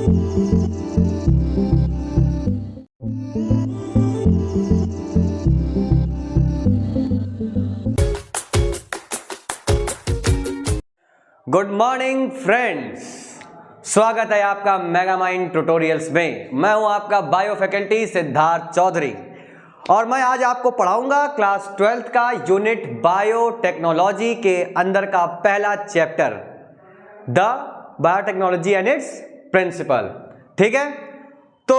Good morning friends, स्वागत है आपका मेगा माइंड ट्यूटोरियल्स में। मैं हूं आपका बायो फैकल्टी सिद्धार्थ चौधरी और मैं आज आपको पढ़ाऊंगा क्लास 12th का यूनिट बायोटेक्नोलॉजी के अंदर का पहला chapter the biotechnology and its principle. ठीक है, तो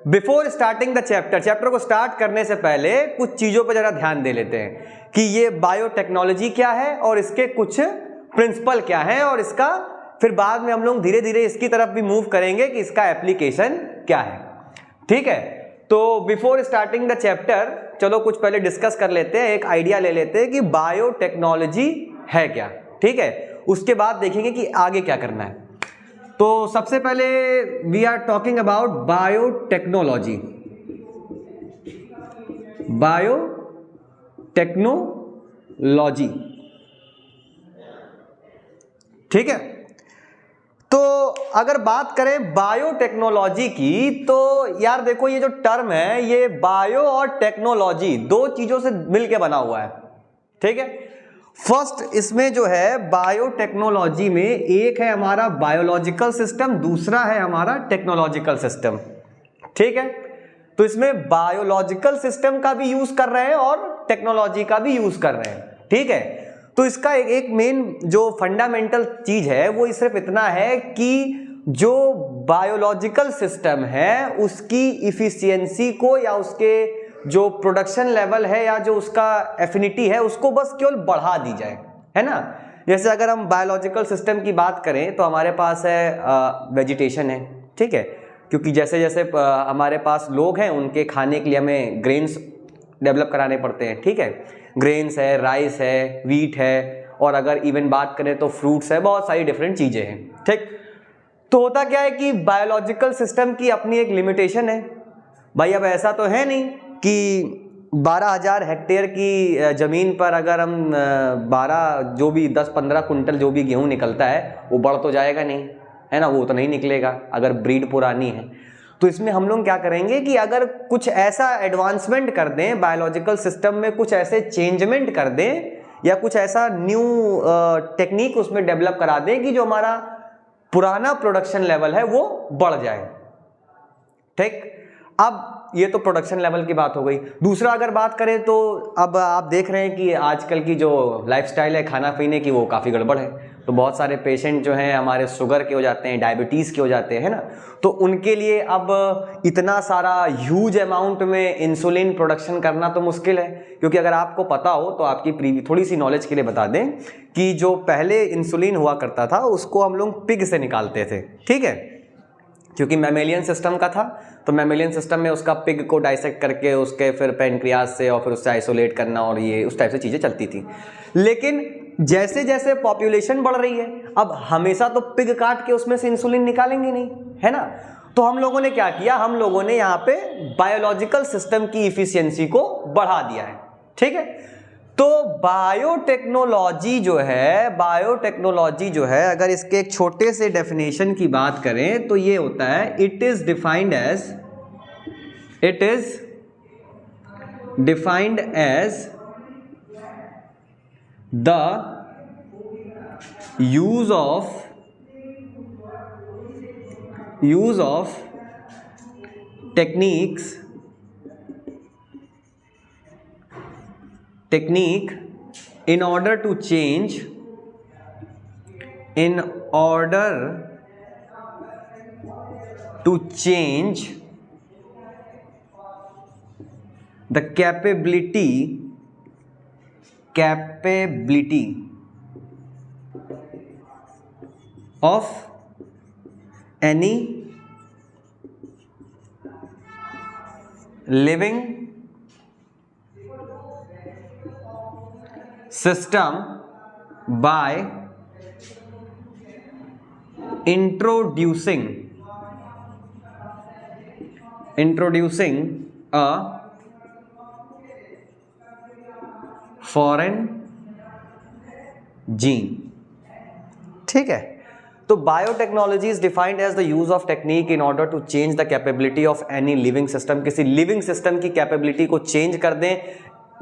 बिफोर स्टार्टिंग द चैप्टर को स्टार्ट करने से पहले कुछ चीजों पर जरा ध्यान दे लेते हैं कि ये बायोटेक्नोलॉजी क्या है और इसके कुछ प्रिंसिपल क्या है, और इसका फिर बाद में हम लोग धीरे धीरे इसकी तरफ भी मूव करेंगे कि इसका एप्लीकेशन क्या है। ठीक है, तो बिफोर स्टार्टिंग द चैप्टर चलो कुछ पहले डिस्कस कर लेते हैं, एक आइडिया ले लेते हैं कि बायोटेक्नोलॉजी है क्या। ठीक है, उसके बाद देखेंगे कि आगे क्या करना है। तो सबसे पहले we are talking about biotechnology. Biotechnology, ठीक है। तो अगर बात करें बायोटेक्नोलॉजी की, तो यार देखो ये जो टर्म है ये बायो और टेक्नोलॉजी दो चीजों से मिलके बना हुआ है। ठीक है, फर्स्ट इसमें जो है बायोटेक्नोलॉजी में एक है हमारा बायोलॉजिकल सिस्टम, दूसरा है हमारा टेक्नोलॉजिकल सिस्टम। ठीक है, तो इसमें बायोलॉजिकल सिस्टम का भी यूज कर रहे हैं और टेक्नोलॉजी का भी यूज कर रहे हैं। ठीक है, तो इसका एक मेन जो फंडामेंटल चीज है वो सिर्फ इतना है कि जो बायोलॉजिकल सिस्टम है उसकी इफिशियंसी को या उसके जो प्रोडक्शन लेवल है या जो उसका एफिनिटी है उसको बस केवल बढ़ा दी जाए, है ना। जैसे अगर हम बायोलॉजिकल सिस्टम की बात करें तो हमारे पास है वेजिटेशन है। ठीक है, क्योंकि जैसे जैसे हमारे पास लोग हैं उनके खाने के लिए हमें ग्रेन्स डेवलप कराने पड़ते हैं। ठीक है, ग्रेन्स है, राइस है, वीट है, और अगर इवन बात करें तो फ्रूट्स है, बहुत सारी डिफरेंट चीजें हैं। ठीक, तो होता क्या है कि बायोलॉजिकल सिस्टम की अपनी एक लिमिटेशन है भाई। अब ऐसा तो है नहीं कि 12,000 हेक्टेयर की जमीन पर अगर हम 12 जो भी 10-15 कुंटल जो भी गेहूं निकलता है वो बढ़ तो जाएगा नहीं, है ना, वो तो नहीं निकलेगा अगर ब्रीड पुरानी है। तो इसमें हम लोग क्या करेंगे कि अगर कुछ ऐसा एडवांसमेंट कर दें बायोलॉजिकल सिस्टम में, कुछ ऐसे चेंजमेंट कर दें या कुछ ऐसा न्यू टेक्निक उसमें डेवलप करा दें कि जो हमारा पुराना प्रोडक्शन लेवल है वो बढ़ जाए। ठीक, अब ये तो प्रोडक्शन लेवल की बात हो गई। दूसरा अगर बात करें तो अब आप देख रहे हैं कि आजकल की जो लाइफस्टाइल है खाना पीने की वो काफ़ी गड़बड़ है। तो बहुत सारे पेशेंट जो हैं हमारे शुगर के हो जाते हैं, डायबिटीज़ के हो जाते हैं ना, तो उनके लिए अब इतना सारा ह्यूज अमाउंट में इंसुलिन प्रोडक्शन करना तो मुश्किल है। क्योंकि अगर आपको पता हो तो आपकी थोड़ी सी नॉलेज के लिए बता दें कि जो पहले इंसुलिन हुआ करता था उसको हम लोग पिग से निकालते थे। ठीक है, क्योंकि मैमेलियन सिस्टम का था, तो मैमेलियन सिस्टम में उसका पिग को डाइसेक्ट करके उसके फिर पैनक्रियास से और फिर उससे आइसोलेट करना और ये उस टाइप से चीज़ें चलती थी। लेकिन जैसे जैसे पॉपुलेशन बढ़ रही है अब हमेशा तो पिग काट के उसमें से इंसुलिन निकालेंगे नहीं, है ना। तो हम लोगों ने क्या किया, हम लोगों ने यहाँ पे बायोलॉजिकल सिस्टम की इफिशियंसी को बढ़ा दिया है। ठीक है, तो बायोटेक्नोलॉजी जो है अगर इसके एक छोटे से डेफिनेशन की बात करें तो ये होता है it is defined as the use of technique in order to change the capability of any living system by introducing a foreign gene। ठीक है, तो biotechnology is defined as the use of technique in order to change the capability of any living system, किसी living system की capability को change कर दें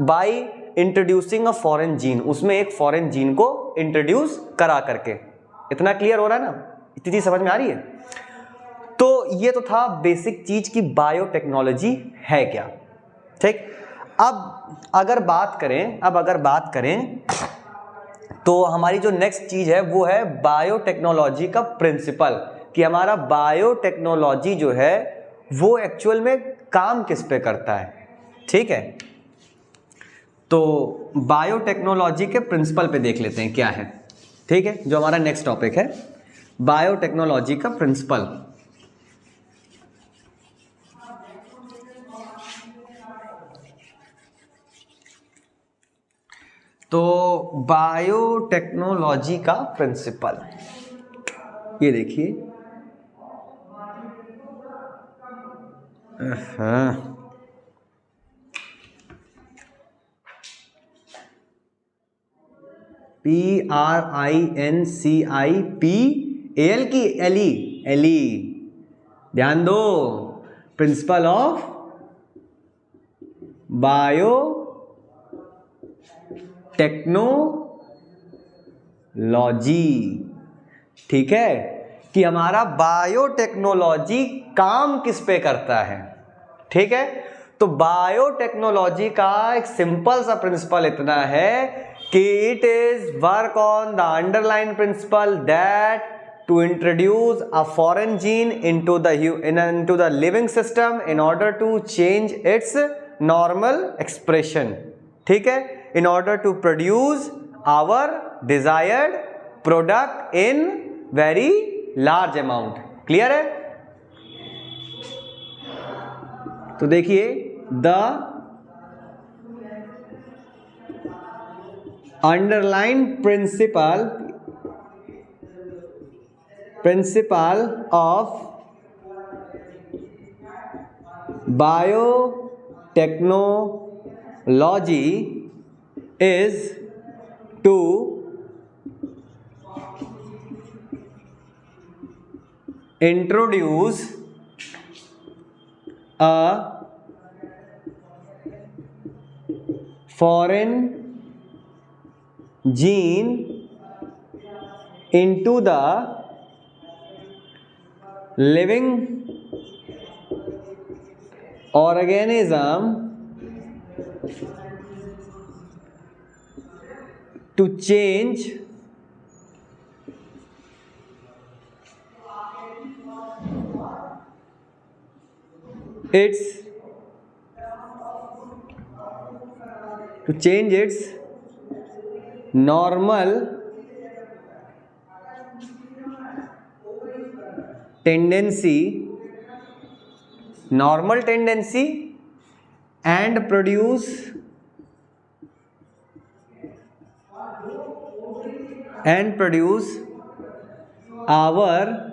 by introducing a foreign gene, उसमें एक फॉरेन जीन को इंट्रोड्यूस करा करके। इतना क्लियर हो रहा है ना, इतनी चीज समझ में आ रही है। तो ये तो था बेसिक चीज की बायोटेक्नोलॉजी है क्या। ठीक, अब अगर बात करें तो हमारी जो नेक्स्ट चीज है वो है बायोटेक्नोलॉजी का प्रिंसिपल, कि हमारा बायोटेक्नोलॉजी जो है वो एक्चुअल में काम किस पे करता है। ठीक है, तो बायोटेक्नोलॉजी के प्रिंसिपल पे देख लेते हैं क्या है। ठीक है, जो हमारा नेक्स्ट टॉपिक है बायोटेक्नोलॉजी का प्रिंसिपल। तो बायोटेक्नोलॉजी का प्रिंसिपल ये देखिए, PRINCIPAL की एली, ध्यान दो, प्रिंसिपल ऑफ बायो टेक्नोलॉजी। ठीक है, कि हमारा बायोटेक्नोलॉजी काम किस पे करता है। ठीक है, तो बायोटेक्नोलॉजी का एक सिंपल सा प्रिंसिपल इतना है कि it is work on the underline principle that to introduce a foreign gene into the living system in order to change its normal expression. ठीक है, in order to produce our desired product in very large amount। Clear है? तो देखिए, the underlying principle of biotechnology is to introduce a foreign gene into the living organism to change its normal tendency and produce our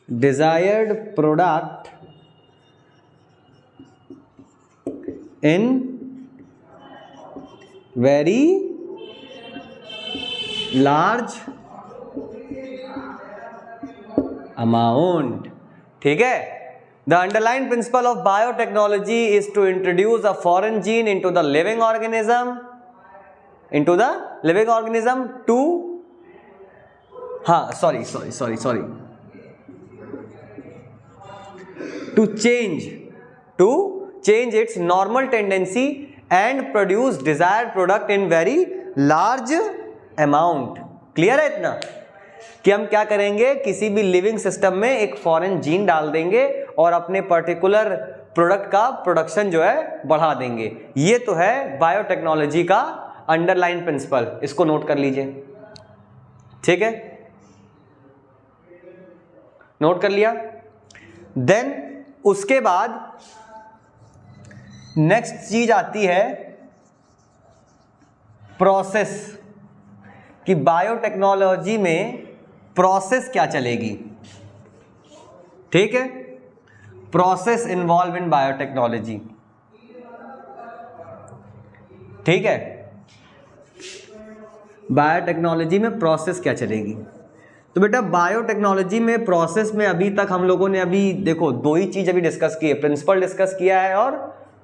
desired product in very large amount। ठीक है, the underlying principle of biotechnology is to introduce a foreign gene into the living organism to change its normal tendency and produce desired product in very large amount। Clear है इतना, कि हम क्या करेंगे, किसी भी लिविंग सिस्टम में एक फॉरेन जीन डाल देंगे और अपने पर्टिकुलर प्रोडक्ट का प्रोडक्शन जो है बढ़ा देंगे। ये तो है बायोटेक्नोलॉजी का अंडरलाइन प्रिंसिपल, इसको नोट कर लीजिए। ठीक है, नोट कर लिया। देन उसके बाद नेक्स्ट चीज आती है प्रोसेस, कि बायोटेक्नोलॉजी में प्रोसेस क्या चलेगी। ठीक है, प्रोसेस इन्वॉल्व इन बायोटेक्नोलॉजी। ठीक है, बायोटेक्नोलॉजी में प्रोसेस क्या चलेगी। तो बेटा बायोटेक्नोलॉजी में प्रोसेस में अभी तक हम लोगों ने अभी देखो दो ही चीज अभी डिस्कस की है, प्रिंसिपल डिस्कस किया है और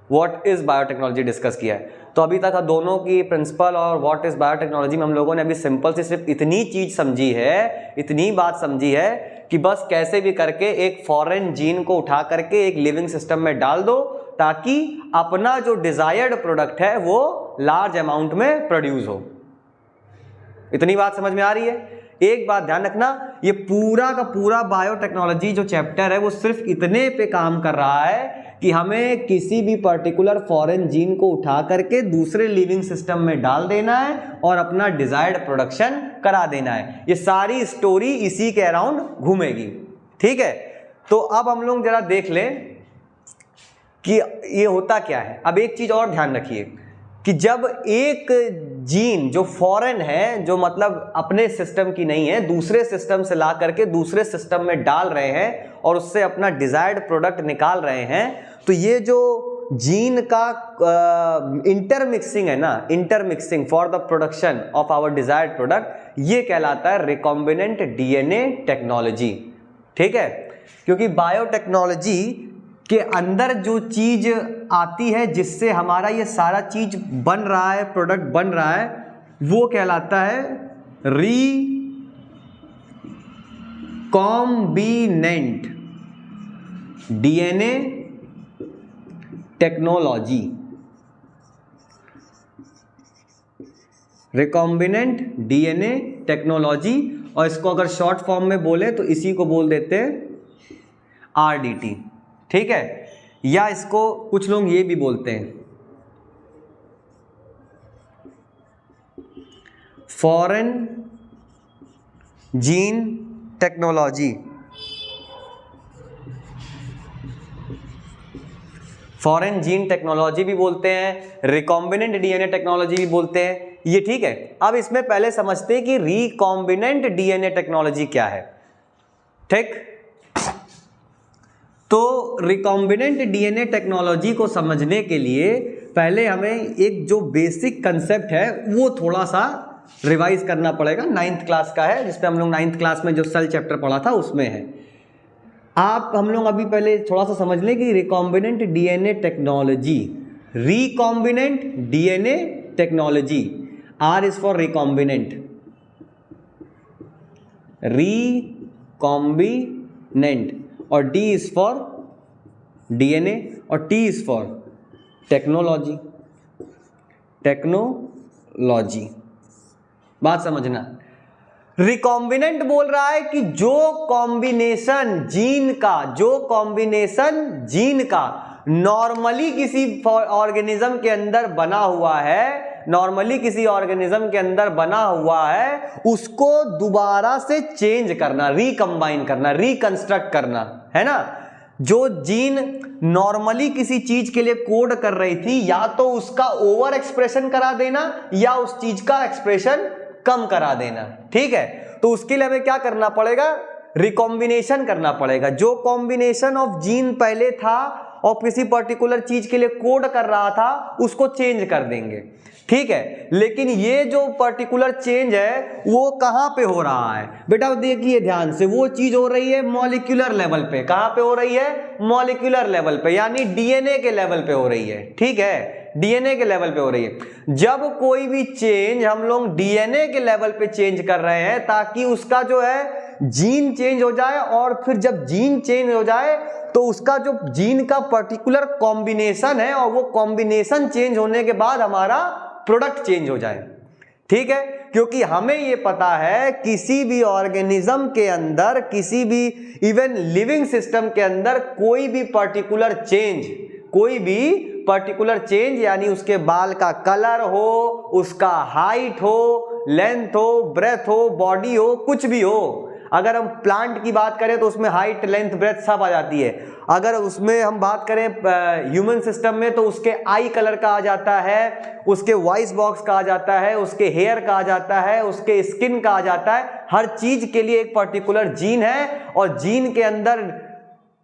व्हाट इज बायोटेक्नोलॉजी डिस्कस किया है। तो अभी तक दोनों की प्रिंसिपल और व्हाट इज बायोटेक्नोलॉजी में हम लोगों ने अभी सिंपल से सिर्फ इतनी चीज समझी है, इतनी बात समझी है कि बस कैसे भी करके एक फॉरेन जीन को उठा करके एक लिविंग सिस्टम में डाल दो ताकि अपना जो डिजायर्ड प्रोडक्ट है वो लार्ज अमाउंट में प्रोड्यूस हो। इतनी बात समझ में आ रही है। एक बात ध्यान रखना, ये पूरा का पूरा बायोटेक्नोलॉजी जो चैप्टर है वो सिर्फ इतने पे काम कर रहा है कि हमें किसी भी पर्टिकुलर फॉरेन जीन को उठा करके दूसरे लिविंग सिस्टम में डाल देना है और अपना डिजायर्ड प्रोडक्शन करा देना है। ये सारी स्टोरी इसी के अराउंड घूमेगी, ठीक है। तो अब हम लोग जरा देख लें कि ये होता क्या है। अब एक चीज और ध्यान रखिए कि जब एक जीन जो फॉरेन है, जो मतलब अपने सिस्टम की नहीं है, दूसरे सिस्टम से ला करके दूसरे सिस्टम में डाल रहे हैं और उससे अपना डिजायर्ड प्रोडक्ट निकाल रहे हैं, तो ये जो जीन का इंटरमिक्सिंग है ना, intermixing for the production of our desired product, ये कहलाता है रिकॉम्बिनेंट डीएनए टेक्नोलॉजी, ठीक है। क्योंकि बायोटेक्नोलॉजी के अंदर जो चीज आती है जिससे हमारा ये सारा चीज बन रहा है, प्रोडक्ट बन रहा है, वो कहलाता है recombinant DNA technology. Recombinant DNA technology, और इसको अगर शॉर्ट फॉर्म में बोले तो इसी को बोल देते हैं आरडीटी, ठीक है। या इसको कुछ लोग ये भी बोलते हैं foreign gene technology, foreign gene technology भी बोलते हैं, रिकॉम्बिनेंट डीएनए टेक्नोलॉजी भी बोलते हैं, ये ठीक है। अब इसमें पहले समझते हैं कि रिकॉम्बिनेंट डीएनए टेक्नोलॉजी क्या है, ठीक। तो रिकॉम्बिनेंट डीएनए टेक्नोलॉजी को समझने के लिए पहले हमें एक जो बेसिक कंसेप्ट है वो थोड़ा सा रिवाइज करना पड़ेगा। 9th क्लास का है, जिसपे हम लोग 9th क्लास में जो सेल चैप्टर पढ़ा था उसमें है। हम लोग अभी पहले थोड़ा सा समझ लें कि recombinant DNA technology, recombinant DNA technology, R is for recombinant, recombinant, और डी इज फॉर डीएनए, और T is for technology, technology. बात समझना, रिकॉम्बिनेंट बोल रहा है कि जो कॉम्बिनेशन जीन का नॉर्मली किसी ऑर्गेनिज्म के अंदर बना हुआ है, नॉर्मली किसी ऑर्गेनिज्म के अंदर बना हुआ है, उसको दोबारा से चेंज करना, रिकंबाइन करना, रिकंस्ट्रक्ट करना, है ना। जो जीन नॉर्मली किसी चीज के लिए कोड कर रही थी, या तो उसका ओवर एक्सप्रेशन करा देना या उस चीज का एक्सप्रेशन कम करा देना, ठीक है। तो उसके लिए हमें क्या करना पड़ेगा, रिकॉम्बिनेशन करना पड़ेगा। जो कॉम्बिनेशन ऑफ जीन पहले था और किसी पर्टिकुलर चीज के लिए कोड कर रहा था, उसको चेंज कर देंगे, ठीक है। लेकिन ये जो पर्टिकुलर चेंज है वो कहां पे हो रहा है बेटा, देखिए ध्यान से, वो चीज हो रही है मॉलिक्यूलर लेवल पे। कहां पे हो रही है, मॉलिक्यूलर लेवल पे, यानी डीएनए के लेवल पे हो रही है, ठीक है, डीएनए के लेवल पे हो रही है। जब कोई भी चेंज हम लोग डीएनए के लेवल पे चेंज कर रहे हैं ताकि उसका जो है जीन चेंज हो जाए, और फिर जब जीन चेंज हो जाए तो उसका जो जीन का पर्टिकुलर कॉम्बिनेशन है, और वो कॉम्बिनेशन चेंज होने के बाद हमारा प्रोडक्ट चेंज हो जाए, ठीक है। क्योंकि हमें ये पता है किसी भी ऑर्गेनिज्म के अंदर, किसी भी इवन लिविंग सिस्टम के अंदर कोई भी पर्टिकुलर चेंज, यानी उसके बाल का कलर हो, उसका हाइट हो, लेंथ हो, ब्रेथ हो, बॉडी हो, कुछ भी हो। अगर हम प्लांट की बात करें तो उसमें हाइट, लेंथ, ब्रेथ सब आ जाती है। अगर उसमें हम बात करें ह्यूमन सिस्टम में तो उसके आई कलर का आ जाता है, उसके वॉइस बॉक्स का आ जाता है, उसके हेयर का आ जाता है, उसके स्किन का आ जाता है। हर चीज के लिए एक पर्टिकुलर जीन है, और जीन के अंदर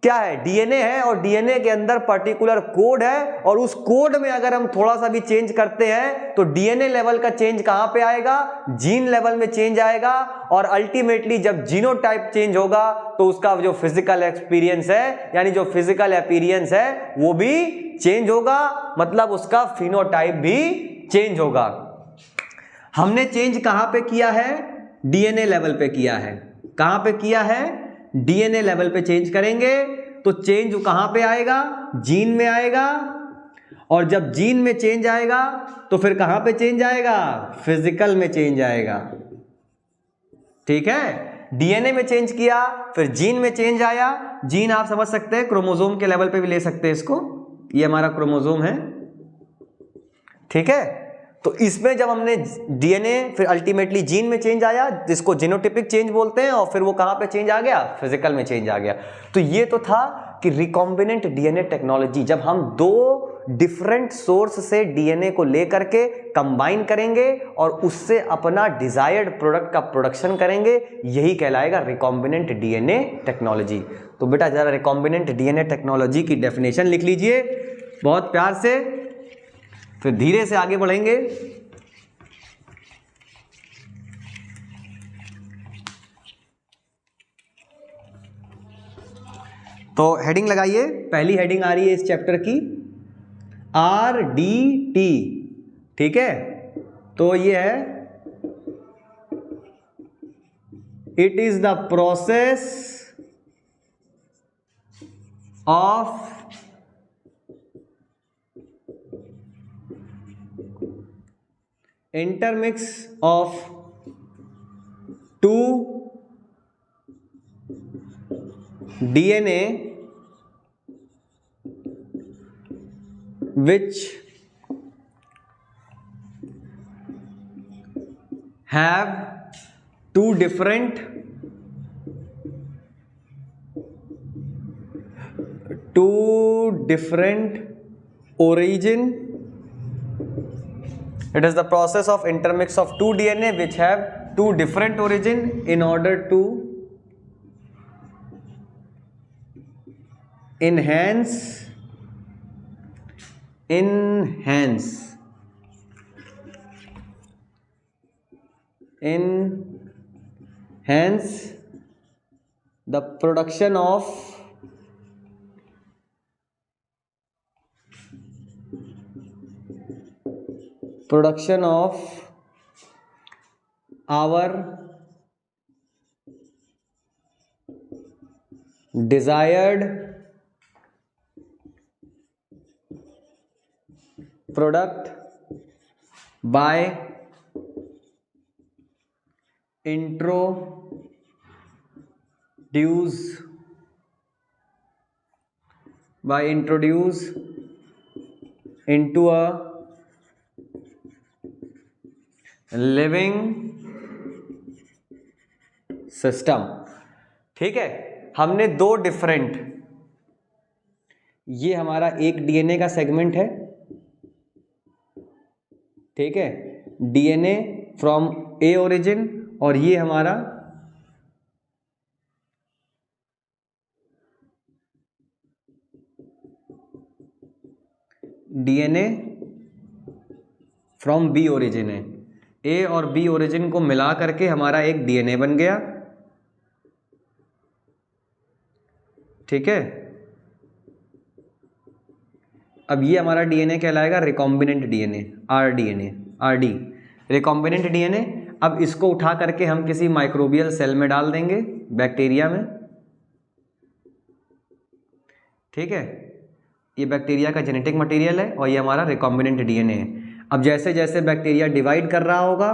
क्या है, डीएनए है, और डीएनए के अंदर पर्टिकुलर कोड है, और उस कोड में अगर हम थोड़ा सा भी चेंज करते हैं तो डीएनए लेवल का चेंज कहां पे आएगा, जीन लेवल में चेंज आएगा, और अल्टीमेटली जब जीनोटाइप चेंज होगा तो उसका जो फिजिकल एक्सपीरियंस है, यानी जो फिजिकल अपीयरेंस है वो भी चेंज होगा, मतलब उसका फिनोटाइप भी चेंज होगा। हमने चेंज कहां पे किया है, डीएनए लेवल पे किया है। कहां पे किया है, डीएनए लेवल पे चेंज करेंगे तो चेंज कहां पे आएगा, जीन में आएगा, और जब जीन में चेंज आएगा तो फिर कहां पे चेंज आएगा, फिजिकल में चेंज आएगा। ठीक है, डीएनए में चेंज किया, फिर जीन में चेंज आया। जीन आप समझ सकते हैं, क्रोमोसोम के लेवल पे भी ले सकते हैं इसको, ये हमारा क्रोमोसोम है। ठीक है, तो इसमें जब हमने डीएनए, फिर अल्टीमेटली जीन में चेंज आया जिसको जीनोटिपिक चेंज बोलते हैं, और फिर वो कहां पे चेंज आ गया, फिजिकल में चेंज आ गया। तो ये तो था कि रिकॉम्बिनेंट डीएनए टेक्नोलॉजी, जब हम दो डिफरेंट सोर्स से डीएनए को लेकर के कंबाइन करेंगे और उससे अपना डिजायर्ड प्रोडक्ट का प्रोडक्शन करेंगे, यही कहलाएगा रिकॉम्बिनेंट डीएनए टेक्नोलॉजी। तो बेटा जरा रिकॉम्बिनेंट डीएनए टेक्नोलॉजी की डेफिनेशन लिख लीजिए बहुत प्यार से, फिर धीरे से आगे बढ़ेंगे। तो हेडिंग लगाइए, पहली हेडिंग आ रही है इस चैप्टर की RDT। ठीक है, तो ये है, it is the process of intermix of two DNA which have two different origin. It is the process of intermix of two DNA which have two different origin in order to enhance the production of our desired product by introduce into a living system. ठीक है, हमने दो different, ये हमारा एक DNA का segment है। ठीक है, डीएनए फ्रॉम ए ओरिजिन, और ये हमारा डीएनए फ्रॉम बी ओरिजिन है। ए और बी ओरिजिन को मिला करके हमारा एक डीएनए बन गया। ठीक है, अब ये हमारा डीएनए कहलाएगा recombinant DNA, RD, recombinant DNA. अब इसको उठा करके हम किसी माइक्रोबियल सेल में डाल देंगे, बैक्टीरिया में। ठीक है, ये बैक्टीरिया का जेनेटिक मटेरियल है और ये हमारा रिकॉम्बिनेंट डीएनए है। अब जैसे जैसे बैक्टीरिया डिवाइड कर रहा होगा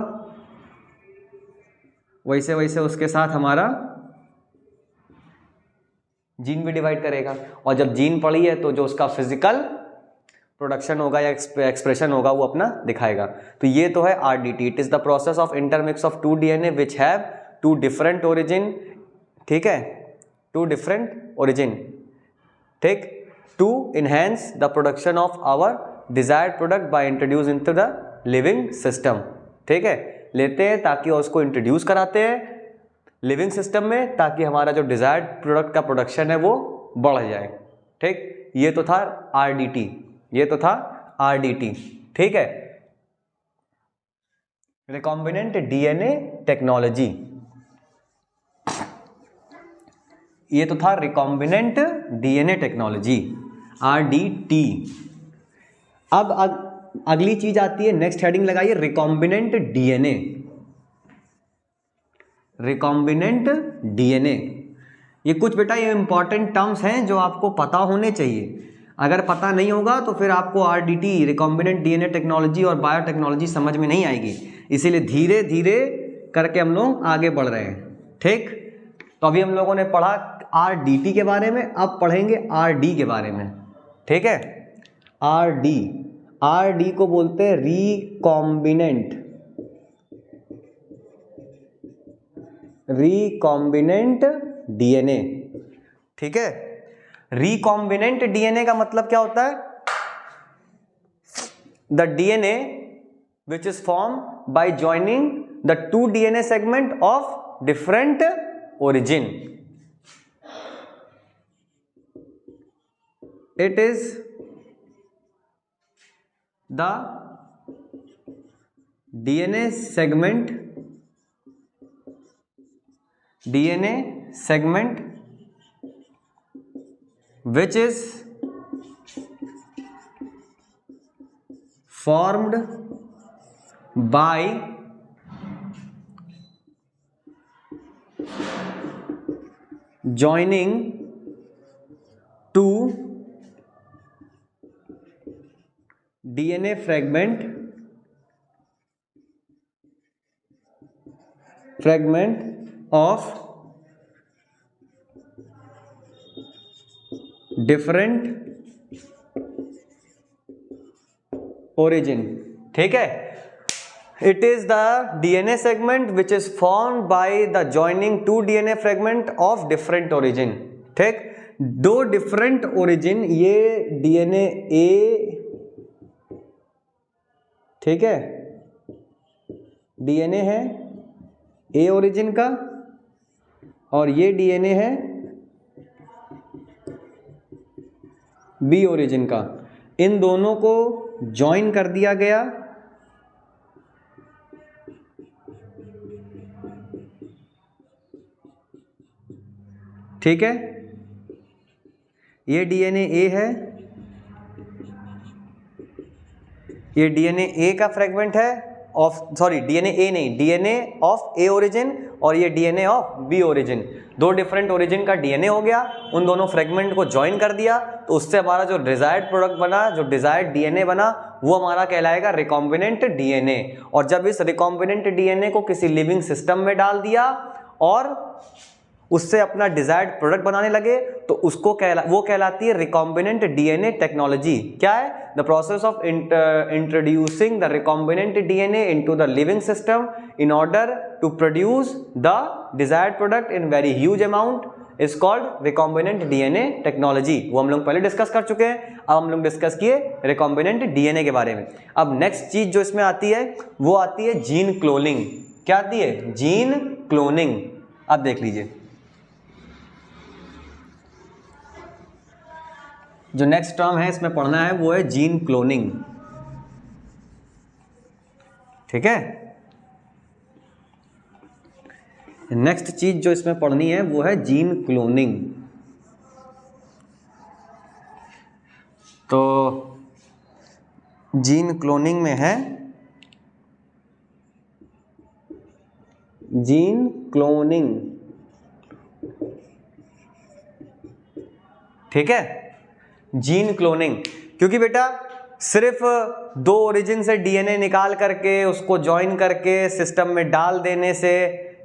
वैसे वैसे उसके साथ हमारा जीन भी डिवाइड करेगा, और जब जीन पड़ी है तो जो उसका फिजिकल प्रोडक्शन होगा या एक्सप्रेशन होगा वो अपना दिखाएगा। तो ये तो है RDT, it is the process of intermix of two DNA which have two different origin. ठीक है, टू डिफरेंट ओरिजिन, ठीक, to enhance the production of our desired product by introduce into the living system. ठीक है, लेते हैं ताकि उसको introduce कराते हैं लिविंग सिस्टम में, ताकि हमारा जो डिजायर्ड प्रोडक्ट का प्रोडक्शन है वो बढ़ जाए। ठीक, ये तो था आरडीटी, ये तो था आरडीटी। ठीक है, रिकॉम्बिनेंट डीएनए टेक्नोलॉजी, ये तो था रिकॉम्बिनेंट डीएनए टेक्नोलॉजी, आरडीटी। अब अगली चीज आती है, नेक्स्ट हेडिंग लगाइए, रिकॉम्बिनेंट डीएनए। रिकॉम्बिनेंट डीएनए, ये कुछ बेटा ये इंपॉर्टेंट टर्म्स हैं जो आपको पता होने चाहिए। अगर पता नहीं होगा तो फिर आपको आरडीटी, रिकॉम्बिनेंट डीएनए टेक्नोलॉजी और बायोटेक्नोलॉजी समझ में नहीं आएगी। इसीलिए धीरे धीरे करके हम लोग आगे बढ़ रहे हैं। ठीक, तो अभी हम लोगों ने पढ़ा आरडीटी के बारे में, अब पढ़ेंगे आरडी के बारे में। ठीक है, आरडी, आरडी को बोलते हैं रिकॉम्बिनेंट, रिकॉम्बिनेंट डीएनए। ठीक है, रिकॉम्बिनेंट डीएनए का मतलब क्या होता है? The DNA which is formed by joining the two DNA segment of different origin. It is the DNA segment which is formed by joining two DNA fragment of different origin. ठीक है, it is the DNA segment which is formed by the joining two DNA fragment of different origin. ठीक, दो different origin, ये DNA A, ठीक है, DNA है A origin का, और ये DNA है B ओरिजिन का। इन दोनों को ज्वाइन कर दिया गया, ठीक है, ये DNA A है, ये DNA A का फ्रेगमेंट है ऑफ, सॉरी DNA A नहीं, DNA ऑफ A ओरिजिन, और ये DNA ऑफ B ओरिजिन। दो डिफरेंट ओरिजिन का DNA हो गया, उन दोनों फ्रेगमेंट को ज्वाइन कर दिया, तो उससे हमारा जो डिजायर्ड प्रोडक्ट बना, जो डिजायर्ड DNA बना, वो हमारा कहलाएगा रिकॉम्बिनेंट DNA। और जब इस रिकॉम्बिनेंट DNA को किसी लिविंग सिस्टम में डाल दिया और उससे अपना डिजायर्ड प्रोडक्ट बनाने लगे, तो उसको वो कहलाती है रिकॉम्बिनेंट डीएनए टेक्नोलॉजी। क्या है? The process of introducing the recombinant DNA into the living system in order to produce the desired product in very huge amount is called recombinant DNA technology. वो हम लोग पहले डिस्कस कर चुके हैं, अब हम लोग डिस्कस किए रिकॉम्बिनेंट डीएनए के बारे में। अब नेक्स्ट चीज जो इसमें आती है वो आती है जीन क्लोनिंग। क्या आती है? Gene cloning. अब देख लीजिए, जो नेक्स्ट टर्म है इसमें पढ़ना है वो है जीन क्लोनिंग। ठीक है, नेक्स्ट चीज जो इसमें पढ़नी है वो है जीन क्लोनिंग। तो जीन क्लोनिंग में है जीन क्लोनिंग। ठीक है, जीन क्लोनिंग, क्योंकि बेटा सिर्फ दो ओरिजिन से डीएनए निकाल करके उसको ज्वाइन करके सिस्टम में डाल देने से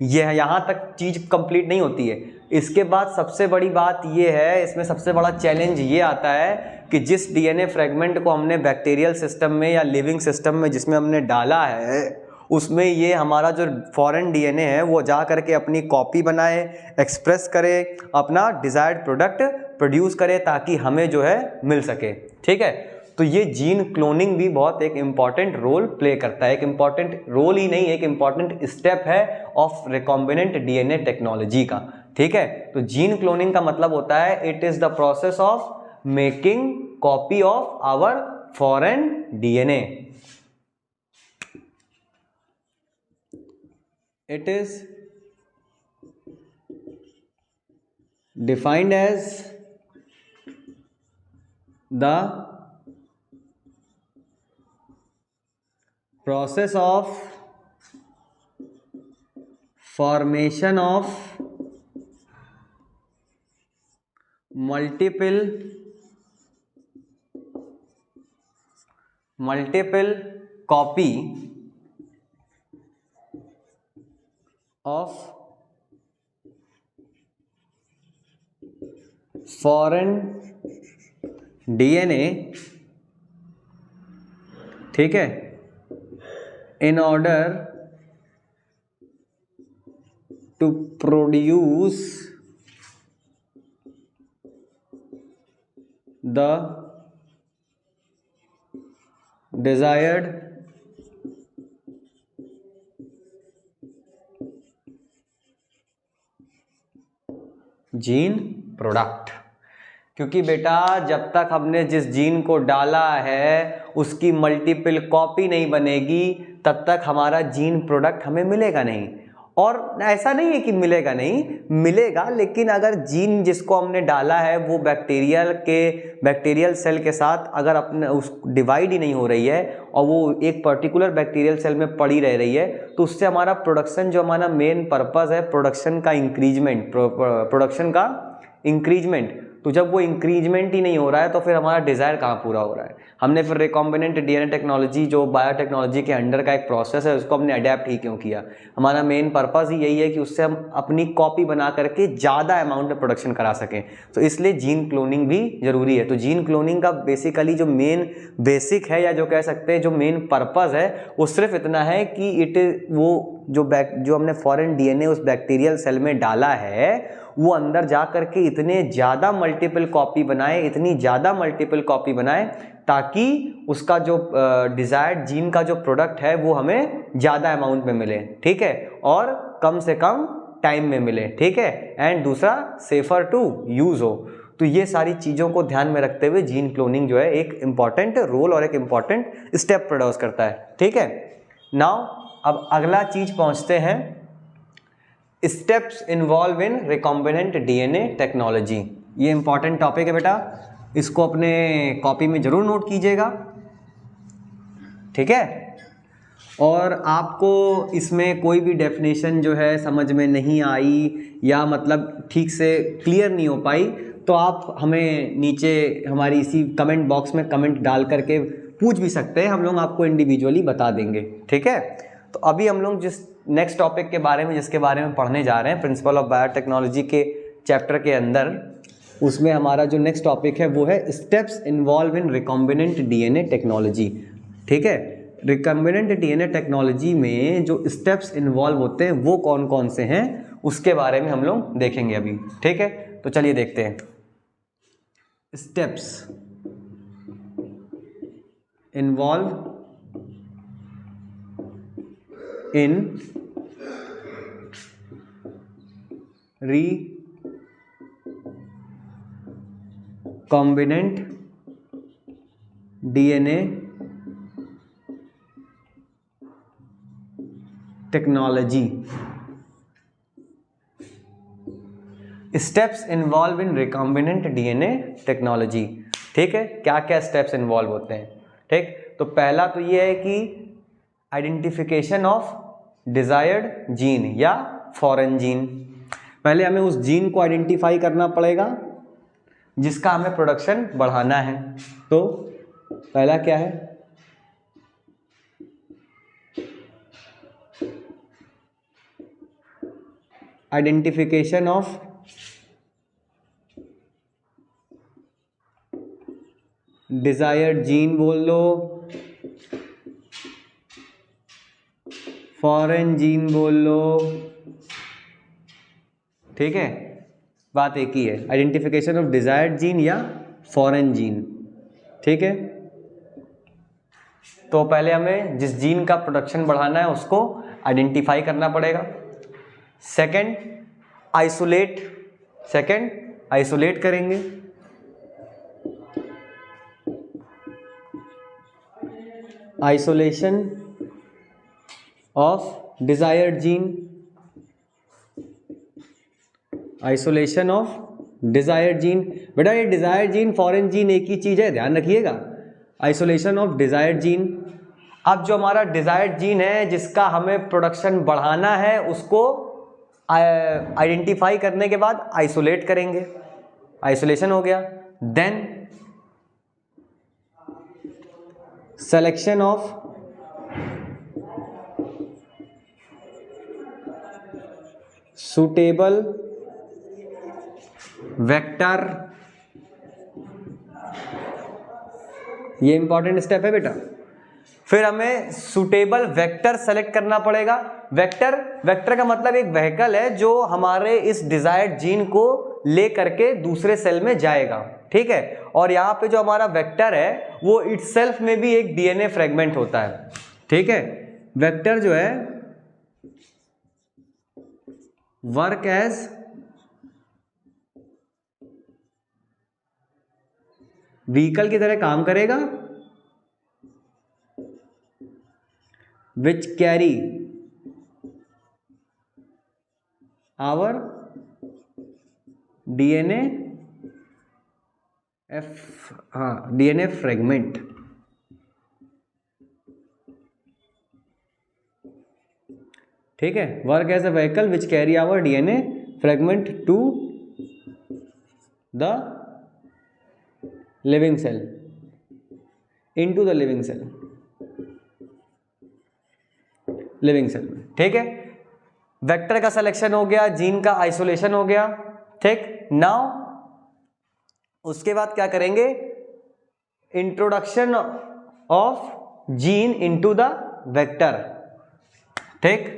यह यहाँ तक चीज कंप्लीट नहीं होती है। इसके बाद सबसे बड़ी बात यह है, इसमें सबसे बड़ा चैलेंज ये आता है कि जिस डीएनए फ्रेगमेंट को हमने बैक्टीरियल सिस्टम में या लिविंग सिस्टम में जिसमें हमने डाला है, उसमें ये हमारा जो फॉरेन डीएनए है वो जा करके अपनी कॉपी बनाए, एक्सप्रेस करे, अपना डिजायर्ड प्रोडक्ट प्रोड्यूस करे ताकि हमें जो है मिल सके। ठीक है, तो ये जीन क्लोनिंग भी बहुत एक इम्पॉर्टेंट रोल प्ले करता है। एक इम्पॉर्टेंट रोल ही नहीं, एक इम्पॉर्टेंट स्टेप है ऑफ रिकॉम्बिनेंट डीएनए टेक्नोलॉजी का। ठीक है। तो जीन क्लोनिंग का मतलब होता है it is the process of making copy of our foreign DNA. It is defined as the process of formation of multiple copy of foreign DNA, ठीक है, in order to produce the desired gene product. क्योंकि बेटा जब तक हमने जिस gene को डाला है उसकी मल्टीपल कॉपी नहीं बनेगी तब तक हमारा जीन प्रोडक्ट हमें मिलेगा नहीं। और ऐसा नहीं है कि मिलेगा नहीं, मिलेगा, लेकिन अगर जीन जिसको हमने डाला है वो बैक्टीरियल सेल के साथ अगर अपने उस डिवाइड ही नहीं हो रही है और वो एक पर्टिकुलर बैक्टीरियल सेल में पड़ी रह रही है तो उससे हमारा प्रोडक्शन, जो हमारा मेन पर्पस है प्रोडक्शन का इंक्रीजमेंट, तो जब वो इंक्रीजमेंट ही नहीं हो रहा है तो फिर हमारा डिज़ायर कहाँ पूरा हो रहा है। हमने फिर रिकॉम्बिनेंट डीएनए टेक्नोलॉजी जो बायोटेक्नोलॉजी के अंडर का एक प्रोसेस है उसको हमने अडेप्ट ही क्यों किया? हमारा मेन पर्पस ही यही है कि उससे हम अपनी कॉपी बना करके ज़्यादा अमाउंट में प्रोडक्शन करा सकें। तो इसलिए जीन क्लोनिंग भी ज़रूरी है। तो जीन क्लोनिंग का बेसिकली जो मेन बेसिक है या जो कह सकते हैं जो मेन पर्पस है वो सिर्फ इतना है कि वो जो हमने फॉरेन डीएनए उस बैक्टीरियल सेल में डाला है वो अंदर जा करके इतने ज़्यादा मल्टीपल कॉपी बनाए ताकि उसका जो डिज़ायर्ड जीन का जो प्रोडक्ट है वो हमें ज़्यादा अमाउंट में मिले, ठीक है, और कम से कम टाइम में मिले, ठीक है, एंड दूसरा सेफर टू यूज़ हो। तो ये सारी चीज़ों को ध्यान में रखते हुए जीन क्लोनिंग जो है एक इम्पॉर्टेंट रोल और एक इम्पॉर्टेंट स्टेप प्रोड्यूस करता है, ठीक है। नाउ अब अगला चीज़ पहुँचते हैं, steps involve in recombinant DNA technology. ये इंपॉर्टेंट टॉपिक है बेटा, इसको अपने कॉपी में जरूर नोट कीजिएगा, ठीक है। और आपको इसमें कोई भी डेफिनेशन जो है समझ में नहीं आई या मतलब ठीक से क्लियर नहीं हो पाई तो आप हमें नीचे हमारी इसी कमेंट बॉक्स में कमेंट डाल करके पूछ भी सकते हैं, हम लोग आपको इंडिविजुअली बता देंगे, ठीक है। तो अभी हम लोग जिस नेक्स्ट टॉपिक के बारे में जिसके बारे में पढ़ने जा रहे हैं प्रिंसिपल ऑफ बायोटेक्नोलॉजी के चैप्टर के अंदर, उसमें हमारा जो नेक्स्ट टॉपिक है वो है steps involve in recombinant DNA technology, ठीक है। रिकॉम्बिनेंट डीएनए टेक्नोलॉजी में जो स्टेप्स इन्वॉल्व होते हैं वो कौन कौन से हैं उसके बारे में हम लोग देखेंगे अभी, ठीक है। तो चलिए देखते हैं steps involve in recombinant DNA technology. Steps involve in recombinant DNA technology, ठीक है। क्या क्या स्टेप्स इन्वॉल्व होते हैं, ठीक। तो पहला तो ये है कि आइडेंटिफिकेशन ऑफ डिजायर्ड जीन या फॉरेन जीन। पहले हमें उस जीन को आइडेंटिफाई करना पड़ेगा जिसका हमें प्रोडक्शन बढ़ाना है। तो पहला क्या है, आइडेंटिफिकेशन ऑफ डिजायर्ड जीन बोल लो, फॉरेन जीन बोल लो, ठीक है, बात एक ही है, आइडेंटिफिकेशन ऑफ डिजायर्ड जीन या फॉरेन जीन, ठीक है। तो पहले हमें जिस जीन का प्रोडक्शन बढ़ाना है उसको आइडेंटिफाई करना पड़ेगा। सेकंड, आइसोलेट, सेकंड आइसोलेट करेंगे, isolation of desired gene, isolation of desired gene. बेटा ये डिजायर्ड जीन फॉरेन जीन एक ही चीज है, ध्यान रखिएगा। Isolation of desired gene. अब जो हमारा डिजायर्ड जीन है जिसका हमें प्रोडक्शन बढ़ाना है उसको आइडेंटिफाई करने के बाद आइसोलेट करेंगे, आइसोलेशन हो गया। Then selection of suitable vector, ये इंपॉर्टेंट स्टेप है बेटा। फिर हमें सुटेबल वेक्टर सेलेक्ट करना पड़ेगा। वेक्टर का मतलब एक व्हीकल है जो हमारे इस डिजायर्ड जीन को ले करके दूसरे सेल में जाएगा, ठीक है। और यहां पे जो हमारा वेक्टर है वो इटसेल्फ में भी एक डीएनए फ्रेगमेंट होता है, ठीक है। वेक्टर जो है वर्क एज व्हीकल की तरह काम करेगा, which carry our DNA DNA fragment, ठीक है। Work as a vehicle which carry our DNA fragment to the living cell, into the living cell, living cell में, ठीक है। वेक्टर का सिलेक्शन हो गया, जीन का आइसोलेशन हो गया, ठीक। नाउ उसके बाद क्या करेंगे, introduction of gene into the vector, ठीक।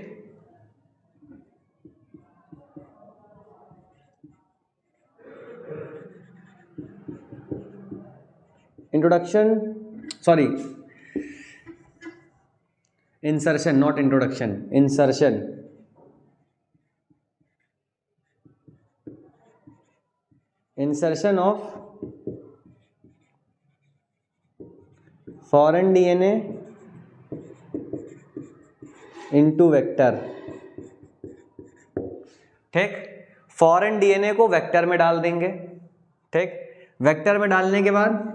Introduction, sorry insertion, not introduction, insertion, insertion of foreign DNA into vector, ठीक। फॉरेन डीएनए को वेक्टर में डाल देंगे, ठीक। वेक्टर में डालने के बाद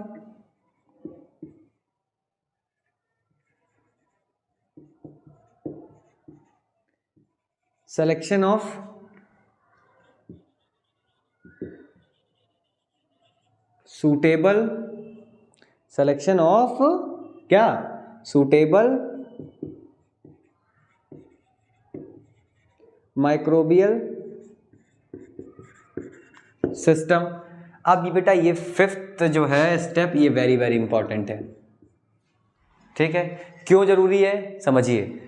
selection of suitable, selection of क्या, सूटेबल माइक्रोबियल सिस्टम। अब ये बेटा ये फिफ्थ जो है स्टेप, ये वेरी वेरी इंपॉर्टेंट है, ठीक है। क्यों जरूरी है समझिए।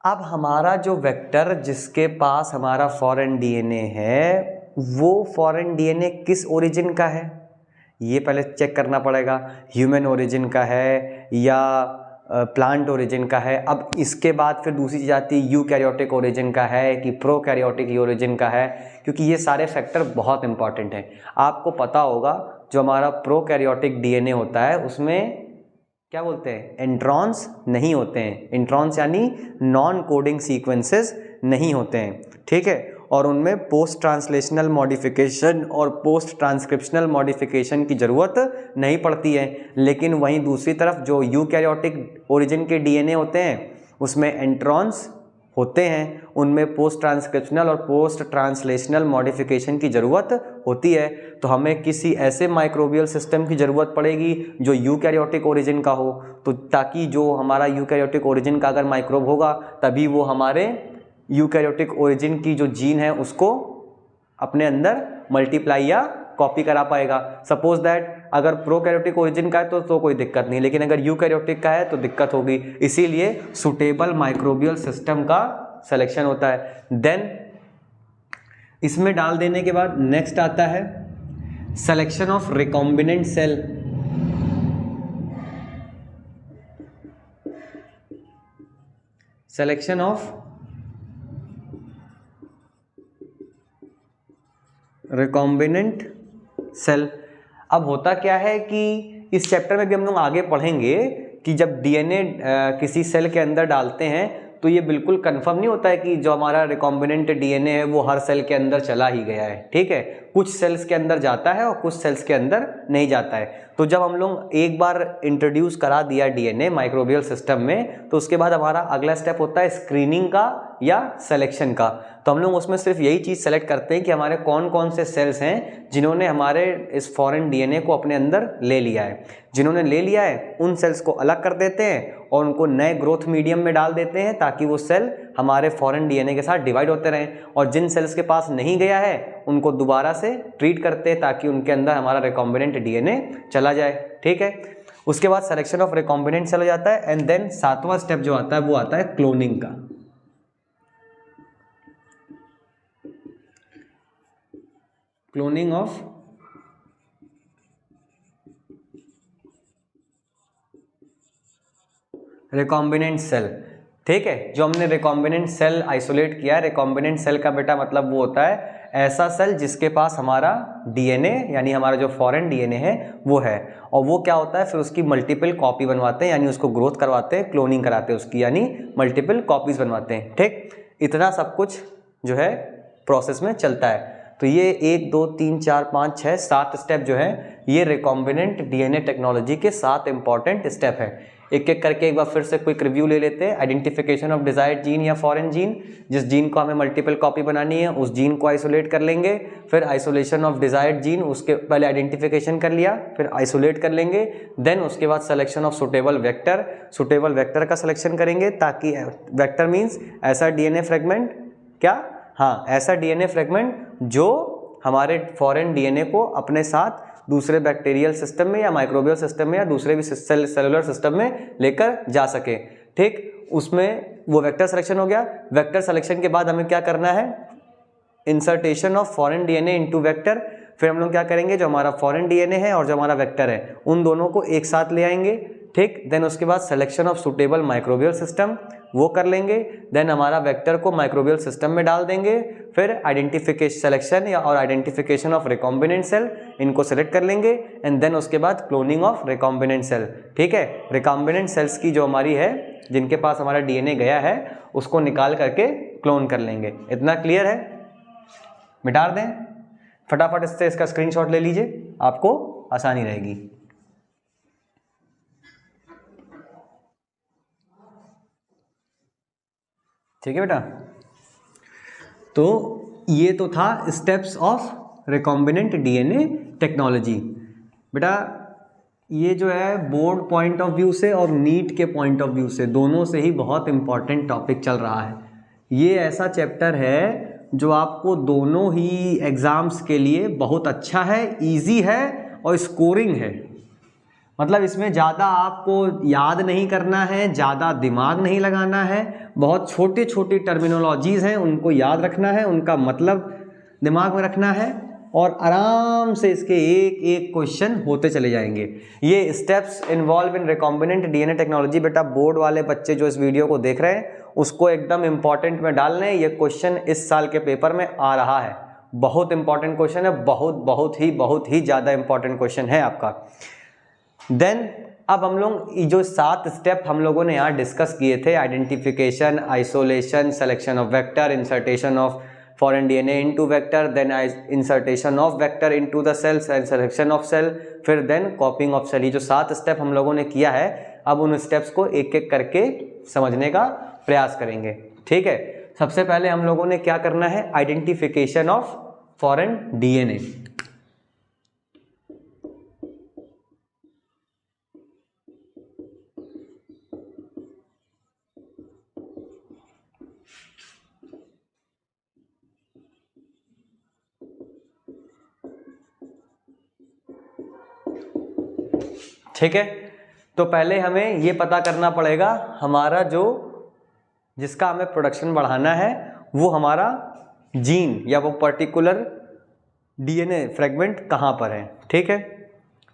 अब हमारा जो वेक्टर जिसके पास हमारा फॉरेन डीएनए है, वो फॉरेन डीएनए किस ओरिजिन का है ये पहले चेक करना पड़ेगा। ह्यूमन ओरिजिन का है या प्लांट ओरिजिन का है। अब इसके बाद फिर दूसरी चीज़ आती है यूकैरियोटिक ओरिजिन का है कि प्रोकैरियोटिक ओरिजिन का है, क्योंकि ये सारे फैक्टर बहुत इंपॉर्टेंट हैं। आपको पता होगा जो हमारा प्रोकैरियोटिक डीएनए होता है उसमें क्या बोलते हैं, इंट्रॉन्स नहीं होते हैं। इंट्रॉन्स यानी नॉन कोडिंग सीक्वेंसेस नहीं होते हैं, ठीक है। और उनमें पोस्ट ट्रांसलेशनल मॉडिफिकेशन और पोस्ट ट्रांसक्रिप्शनल मॉडिफिकेशन की ज़रूरत नहीं पड़ती है। लेकिन वहीं दूसरी तरफ जो यूकैरियोटिक ओरिजिन के डीएनए होते हैं उसमें इंट्रॉन्स होते हैं, उनमें पोस्ट ट्रांसक्रिप्शनल और पोस्ट ट्रांसलेशनल मॉडिफिकेशन की ज़रूरत होती है। तो हमें किसी ऐसे माइक्रोबियल सिस्टम की ज़रूरत पड़ेगी जो यूकैरियोटिक ओरिजिन का हो, तो ताकि जो हमारा यूकैरियोटिक ओरिजिन का अगर माइक्रोब होगा तभी वो हमारे यूकैरियोटिक ओरिजिन की जो जीन है उसको अपने अंदर मल्टीप्लाई या कॉपी करा पाएगा। सपोज दैट अगर प्रोकैरियोटिक ओरिजिन का है तो कोई दिक्कत नहीं, लेकिन अगर यूकैरियोटिक का है तो दिक्कत होगी। इसीलिए सुटेबल माइक्रोबियल सिस्टम का सिलेक्शन होता है। देन इसमें डाल देने के बाद नेक्स्ट आता है selection of recombinant cell. Selection of recombinant cell. अब होता क्या है कि इस चैप्टर में भी हम लोग आगे पढ़ेंगे कि जब डीएनए किसी सेल के अंदर डालते हैं तो ये बिल्कुल कंफर्म नहीं होता है कि जो हमारा रिकॉम्बिनेंट डीएनए है वो हर सेल के अंदर चला ही गया है, ठीक है। कुछ सेल्स के अंदर जाता है और कुछ सेल्स के अंदर नहीं जाता है। तो जब हम लोग एक बार इंट्रोड्यूस करा दिया डीएनए माइक्रोबियल सिस्टम में, तो उसके बाद हमारा अगला स्टेप होता है स्क्रीनिंग का या सिलेक्शन का। तो हम लोग उसमें सिर्फ यही चीज़ सेलेक्ट करते हैं कि हमारे कौन कौन से सेल्स हैं जिन्होंने हमारे इस फॉरेन डीएनए को अपने अंदर ले लिया है। जिन्होंने ले लिया है उन सेल्स को अलग कर देते हैं और उनको नए ग्रोथ मीडियम में डाल देते हैं ताकि वो सेल हमारे फॉरेन डीएनए के साथ डिवाइड होते रहें। और जिन सेल्स के पास नहीं गया है उनको दोबारा से ट्रीट करते हैं ताकि उनके अंदर हमारा रिकॉम्बिनेंट डीएनए चला जाए, ठीक है। उसके बाद सिलेक्शन ऑफ रिकॉम्बिनेंट सेल हो जाता है एंड देन सातवां स्टेप जो आता है वो आता है क्लोनिंग का। क्लोनिंग ऑफ रिकॉम्बिनेंट सेल, ठीक है। जो हमने रिकॉम्बिनेंट सेल आइसोलेट किया है, रिकॉम्बिनेंट सेल का बेटा मतलब वो होता है ऐसा सेल जिसके पास हमारा डीएनए यानी हमारा जो फॉरेन डीएनए है वो है। और वो क्या होता है फिर उसकी मल्टीपल कॉपी बनवाते हैं यानी उसको ग्रोथ करवाते हैं, क्लोनिंग कराते हैं उसकी, यानी मल्टीपल कॉपीज बनवाते हैं, ठीक। इतना सब कुछ जो है प्रोसेस में चलता है। तो ये 1 2 3 4 5 6 7 स्टेप जो है ये रिकॉम्बिनेंट डीएनए टेक्नोलॉजी के 7 इंपॉर्टेंट स्टेप है। एक एक करके एक बार फिर से क्विक रिव्यू ले लेते हैं। आइडेंटिफिकेशन ऑफ डिजायर्ड जीन या फॉरेन जीन, जिस जीन को हमें मल्टीपल कॉपी बनानी है उस जीन को आइसोलेट कर लेंगे। फिर आइसोलेशन ऑफ डिजायर्ड जीन, उसके पहले आइडेंटिफिकेशन कर लिया फिर आइसोलेट कर लेंगे। देन उसके बाद selection of suitable vector, suitable vector का सिलेक्शन करेंगे ताकि वेक्टर मीन्स ऐसा डीएनए फ्रेगमेंट, क्या, हाँ ऐसा डीएनए फ्रेगमेंट जो हमारे फॉरेन डीएनए को अपने साथ दूसरे बैक्टीरियल सिस्टम में या माइक्रोबियल सिस्टम में या दूसरे भी सेलुलर सिस्टम में लेकर जा सके, ठीक। उसमें वो वेक्टर सिलेक्शन हो गया। वेक्टर सिलेक्शन के बाद हमें क्या करना है, insertion of foreign DNA into vector. फिर हम लोग क्या करेंगे, जो हमारा फॉरेन डीएनए है और जो हमारा वेक्टर है उन दोनों को एक साथ ले आएंगे, ठीक। देन उसके बाद selection of suitable microbial system वो कर लेंगे। देन हमारा वेक्टर को माइक्रोबियल सिस्टम में डाल देंगे। फिर आइडेंटिफिकेशन सिलेक्शन या और आइडेंटिफिकेशन ऑफ रिकॉम्बिनेंट सेल, इनको सेलेक्ट कर लेंगे एंड देन उसके बाद क्लोनिंग ऑफ रिकॉम्बिनेंट सेल, ठीक है। रिकॉम्बिनेंट सेल्स की जो हमारी है जिनके पास हमारा डीएनए गया है उसको निकाल करके क्लोन कर लेंगे। इतना क्लियर है, मिटा दें फटाफट इससे, इसका स्क्रीनशॉट ले लीजिए, आपको आसानी रहेगी। ठीक है बेटा, तो ये तो था steps of recombinant DNA technology. बेटा ये जो है बोर्ड पॉइंट ऑफ व्यू से और नीट के पॉइंट ऑफ व्यू से दोनों से ही बहुत इंपॉर्टेंट टॉपिक चल रहा है। ये ऐसा चैप्टर है जो आपको दोनों ही एग्जाम्स के लिए बहुत अच्छा है, इजी है और स्कोरिंग है। मतलब इसमें ज़्यादा आपको याद नहीं करना है, ज़्यादा दिमाग नहीं लगाना है, बहुत छोटी छोटी टर्मिनोलॉजीज़ हैं उनको याद रखना है, उनका मतलब दिमाग में रखना है और आराम से इसके एक एक क्वेश्चन होते चले जाएंगे। ये steps involve in recombinant DNA technology बेटा बोर्ड वाले बच्चे जो इस वीडियो को देख रहे हैं उसको एकदम इम्पॉर्टेंट में डाल लें। ये क्वेश्चन इस साल के पेपर में आ रहा है, बहुत इंपॉर्टेंट क्वेश्चन है, बहुत ही ज़्यादा इंपॉर्टेंट क्वेश्चन है आपका। देन अब हम लोग जो 7 स्टेप हम लोगों ने यहाँ डिस्कस किए थे, identification, isolation, selection of vector, insertion of foreign DNA into vector, then insertion of vector into the cells and selection of cell, फिर देन कॉपिंग ऑफ सेल। ये जो 7 स्टेप हम लोगों ने किया है, अब उन स्टेप्स को एक एक करके समझने का प्रयास करेंगे, ठीक है। सबसे पहले हम लोगों ने क्या करना है, आइडेंटिफिकेशन ऑफ फॉरेन डीएनए। ठीक है, तो पहले हमें ये पता करना पड़ेगा हमारा जो जिसका हमें प्रोडक्शन बढ़ाना है वो हमारा जीन या वो पर्टिकुलर डीएनए फ्रेगमेंट कहाँ पर है, ठीक है।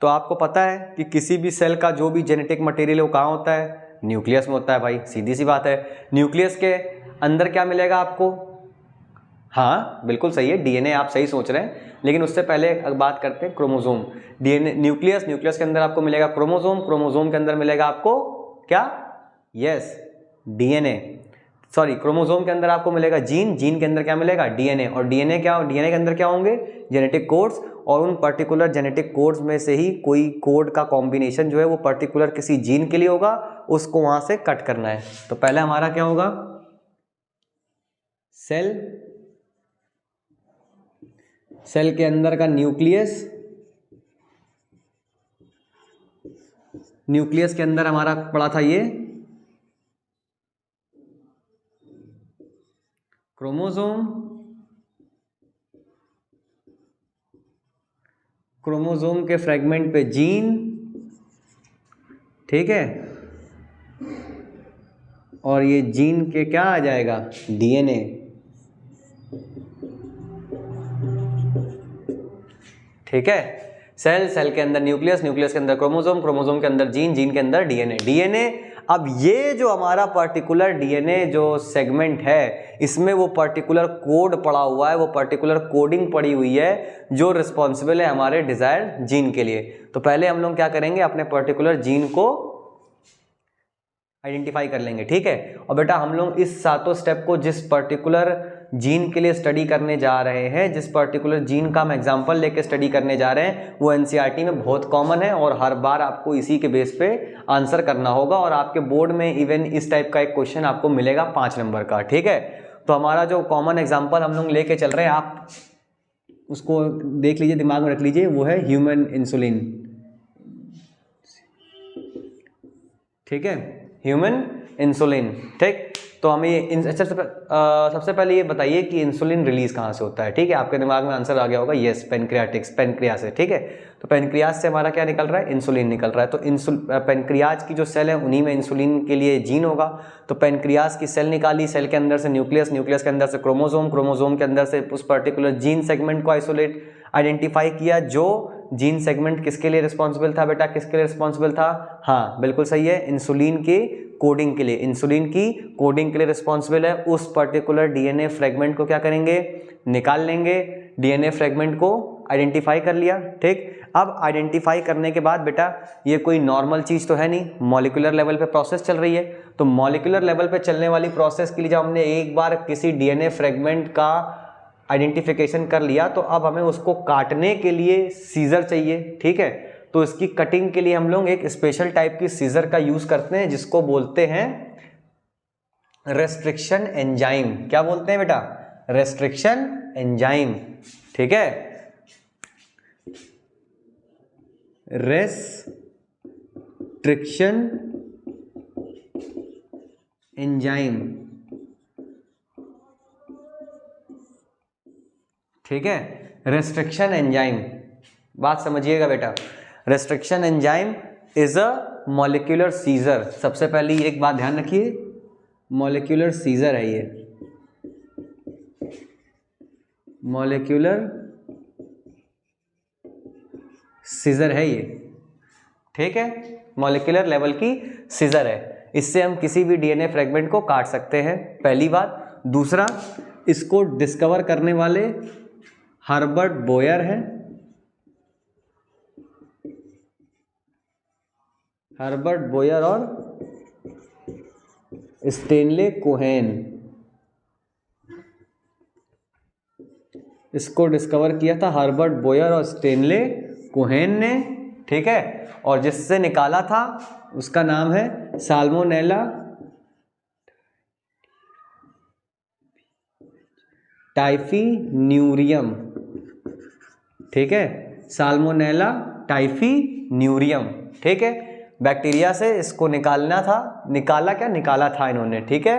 तो आपको पता है कि किसी भी सेल का जो भी जेनेटिक मटेरियल है वो कहाँ होता है, न्यूक्लियस में होता है भाई, सीधी सी बात है। न्यूक्लियस के अंदर क्या मिलेगा आपको, हाँ बिल्कुल सही है, डीएनए आप सही सोच रहे हैं, लेकिन उससे पहले बात करते हैं क्रोमोसोम। डीएनए न्यूक्लियस, न्यूक्लियस के अंदर आपको मिलेगा क्रोमोसोम, क्रोमोसोम के अंदर मिलेगा आपको क्या, यस डीएनए, सॉरी क्रोमोसोम के अंदर आपको मिलेगा जीन, जीन के अंदर क्या मिलेगा, डीएनए, और डीएनए क्या, डीएनए के अंदर क्या होंगे, जेनेटिक कोड्स, और उन पर्टिकुलर जेनेटिक कोड्स में से ही कोई कोड का कॉम्बिनेशन जो है वो पर्टिकुलर किसी जीन के लिए होगा, उसको वहां से कट करना है। तो पहले हमारा क्या होगा, सेल, सेल के अंदर का न्यूक्लियस, न्यूक्लियस के अंदर हमारा पड़ा था ये क्रोमोसोम, क्रोमोसोम के फ्रेगमेंट पे जीन, ठीक है, और ये जीन के क्या आ जाएगा, डीएनए, ठीक है। सेल, सेल के अंदर न्यूक्लियस, न्यूक्लियस के अंदर क्रोमोसोम, क्रोमोसोम के अंदर जीन, जीन के अंदर डीएनए, डीएनए। अब ये जो हमारा पर्टिकुलर डीएनए जो सेगमेंट है, इसमें वो पर्टिकुलर कोड पड़ा हुआ है, वो पर्टिकुलर कोडिंग पड़ी हुई है जो रिस्पॉन्सिबल है हमारे डिजायर्ड जीन के लिए। तो पहले हम लोग क्या करेंगे, अपने पर्टिकुलर जीन को आइडेंटिफाई कर लेंगे, ठीक है। और बेटा हम लोग इस सातों स्टेप को जिस पर्टिकुलर जीन के लिए स्टडी करने जा रहे हैं, जिस पर्टिकुलर जीन का हम एग्जांपल लेके स्टडी करने जा रहे हैं, वो एनसीईआरटी में बहुत कॉमन है और हर बार आपको इसी के बेस पे आंसर करना होगा, और आपके बोर्ड में इवन इस टाइप का एक क्वेश्चन आपको मिलेगा 5 नंबर का, ठीक है। तो हमारा जो कॉमन एग्जाम्पल हम लोग लेके चल रहे हैं, आप उसको देख लीजिए, दिमाग में रख लीजिए, वो है ह्यूमन इंसुलिन, ठीक है, ह्यूमन इंसुलिन, ठीक। तो हमें ये सबसे पहले ये बताइए कि इंसुलिन रिलीज कहाँ से होता है, ठीक है। आपके दिमाग में आंसर आ गया होगा, यस पेनक्रियाटिक्स, पेनक्रियास से, ठीक है। तो पेनक्रियास से हमारा क्या निकल रहा है, इंसुलिन निकल रहा है। तो पेनक्रियाज की जो सेल है उन्हीं में इंसुलिन के लिए जीन होगा। तो पेनक्रियास की सेल निकाली, सेल के अंदर से न्यूक्लियस, न्यूक्लियस के अंदर से क्रोमोसोम, क्रोमोसोम के अंदर से उस पर्टिकुलर जीन सेगमेंट को आइडेंटिफाई किया, जो जीन सेगमेंट किसके लिए रिस्पॉन्सिबल था बेटा, किसके लिए रिस्पॉन्सिबल था, हाँ बिल्कुल सही है, इंसुलिन की कोडिंग के लिए, इंसुलिन की कोडिंग के लिए रिस्पॉन्सिबल है। उस पर्टिकुलर डीएनए फ्रेगमेंट को क्या करेंगे, निकाल लेंगे, डीएनए फ्रेगमेंट को आइडेंटिफाई कर लिया, ठीक। अब आइडेंटिफाई करने के बाद बेटा ये कोई नॉर्मल चीज तो है नहीं, मॉलिक्यूलर लेवल पे प्रोसेस चल रही है। तो मॉलिक्यूलर लेवल पे चलने वाली प्रोसेस के लिए जब हमने एक बार किसी डीएनए फ्रेगमेंट का आइडेंटिफिकेशन कर लिया, तो अब हमें उसको काटने के लिए सीजर चाहिए, ठीक है। तो इसकी कटिंग के लिए हम लोग एक स्पेशल टाइप की सीजर का यूज करते हैं, जिसको बोलते हैं रेस्ट्रिक्शन एंजाइम। क्या बोलते हैं बेटा, रेस्ट्रिक्शन एंजाइम, ठीक है, रेस्ट्रिक्शन एंजाइम, ठीक है, रेस्ट्रिक्शन एंजाइम। बात समझिएगा बेटा, restriction enzyme is a molecular scissor. सबसे पहले एक बात ध्यान रखिए, मॉलिक्यूलर सीजर है ये, मॉलिक्यूलर सीजर है ये, ठीक है, मॉलिक्यूलर लेवल की सीजर है। इससे हम किसी भी डीएनए फ्रेगमेंट को काट सकते हैं, पहली बात। दूसरा, इसको डिस्कवर करने वाले हर्बर्ट बोयर हैं, हर्बर्ट बोयर और स्टेनले कोहेन, इसको डिस्कवर किया था हर्बर्ट बोयर और स्टेनले कोहेन ने, ठीक है। और जिससे निकाला था उसका नाम है साल्मोनेला टाइफिन्यूरियम, ठीक है, साल्मोनेला टाइफिन्यूरियम, ठीक है। बैक्टीरिया से इसको निकालना था, निकाला था इन्होंने, ठीक है।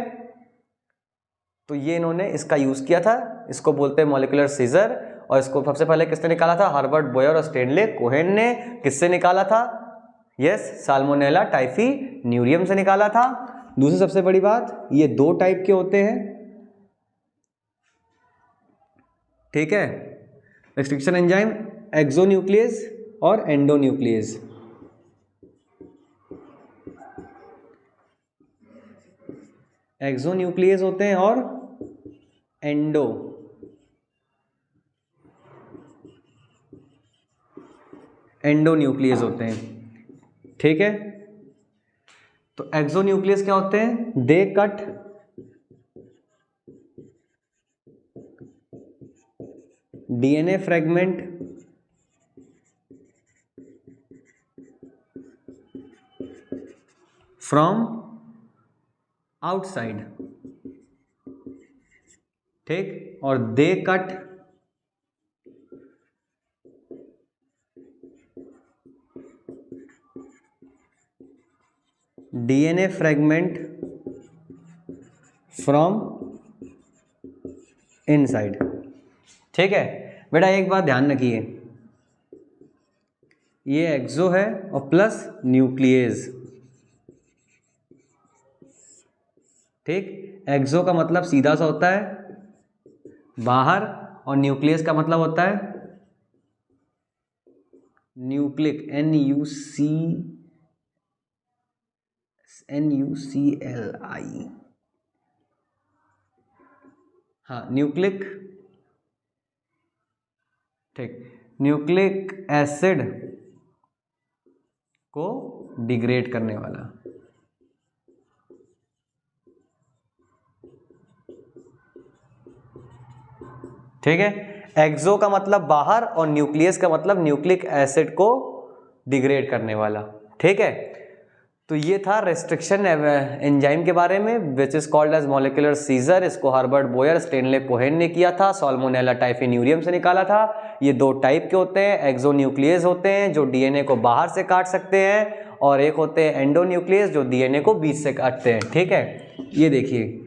तो ये इन्होंने इसका यूज किया था, इसको बोलते हैं मॉलिक्यूलर सीजर। और इसको सबसे पहले किसने निकाला था, हर्बर्ट बोयर और स्टेनले कोहेन ने। किससे निकाला था, यस साल्मोनेला टाइफिन्यूरियम से निकाला था। दूसरी सबसे बड़ी बात, ये 2 टाइप के होते हैं, ठीक है, रेस्ट्रिक्शन एंजाइम, एक्सोन्यूक्लियस और एंडोन्यूक्लियस। एक्सोन्यूक्लियस होते हैं और एंडो एंडोन्यूक्लियस होते हैं, ठीक है। तो एक्सोन्यूक्लियस क्या होते हैं? They cut DNA fragment from outside, ठीक, और they cut DNA fragment from inside, ठीक है। बेटा एक बात ध्यान रखिए, ये एक्सो है और प्लस न्यूक्लियस, ठीक। एक्सो का मतलब सीधा सा होता है बाहर, और न्यूक्लियस का मतलब होता है न्यूक्लिक, NuCl, हाँ न्यूक्लिक, ठीक, न्यूक्लिक एसिड को डिग्रेड करने वाला, ठीक है। एक्सो का मतलब बाहर और न्यूक्लियस का मतलब न्यूक्लिक एसिड को डिग्रेड करने वाला, ठीक है। तो ये था रेस्ट्रिक्शन एंजाइम के बारे में, which is called as molecular scissor. इसको हर्बर्ट बोयर, स्टेनले कोहेन ने किया था, साल्मोनेला टाइफिन्यूरियम से निकाला था। ये दो टाइप के होते हैं, एक्सोन्यूक्लियस होते हैं जो डीएनए को बाहर से काट सकते हैं, और एक होते हैं एंडोन्यूक्लियस जो डीएनए को बीच से काटते हैं, ठीक है। ये देखिए,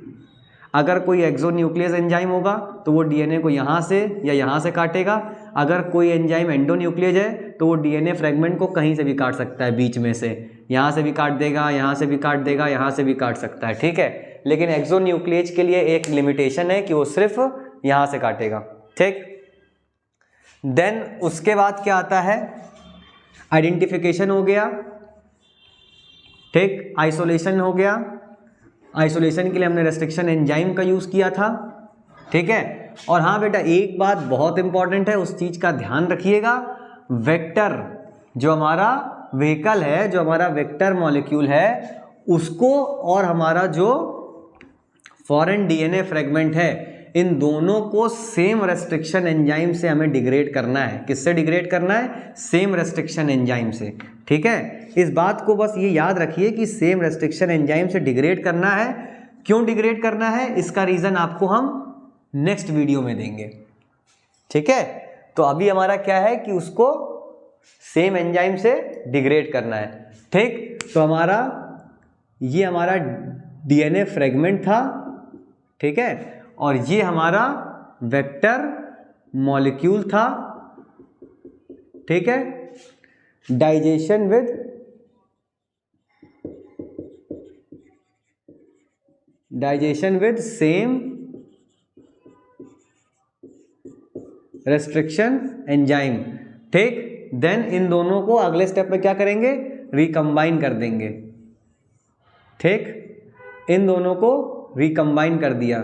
अगर कोई एक्सोन्यूक्लियस एंजाइम होगा तो वो डीएनए को यहाँ से या यहाँ से काटेगा। अगर कोई एंजाइम एंडोन्यूक्लियस है तो वो डीएनए फ्रेगमेंट को कहीं से भी काट सकता है, बीच में से, यहाँ से भी काट देगा, यहाँ से भी काट देगा, यहाँ से भी काट सकता है, ठीक है। लेकिन एक्सोन्यूक्लियस के लिए एक लिमिटेशन है कि वो सिर्फ यहाँ से काटेगा, ठीक। देन उसके बाद क्या आता है? आइडेंटिफिकेशन हो गया, ठीक, आइसोलेशन हो गया। आइसोलेशन के लिए हमने रेस्ट्रिक्शन एंजाइम का यूज़ किया था, ठीक है। और हाँ बेटा, एक बात बहुत इंपॉर्टेंट है, उस चीज़ का ध्यान रखिएगा, वेक्टर जो हमारा व्हीकल है, जो हमारा वेक्टर मॉलिक्यूल है, उसको और हमारा जो फॉरेन डीएनए फ्रेगमेंट है, इन दोनों को सेम रेस्ट्रिक्शन एंजाइम से हमें डिग्रेड करना है। किससे डिग्रेड करना है? सेम रेस्ट्रिक्शन एंजाइम से, ठीक है। इस बात को बस ये याद रखिए कि सेम रेस्ट्रिक्शन एंजाइम से डिग्रेड करना है। क्यों डिग्रेड करना है, इसका रीजन आपको हम नेक्स्ट वीडियो में देंगे, ठीक है। तो अभी हमारा क्या है कि उसको सेम एंजाइम से डिग्रेड करना है, ठीक। तो ये हमारा डीएनए फ्रेगमेंट था, ठीक है, और ये हमारा वेक्टर मॉलिक्यूल था, ठीक है। Digestion with same restriction enzyme, ठीक। देन इन दोनों को अगले स्टेप में क्या करेंगे? रिकंबाइन कर देंगे, ठीक। इन दोनों को रिकंबाइन कर दिया,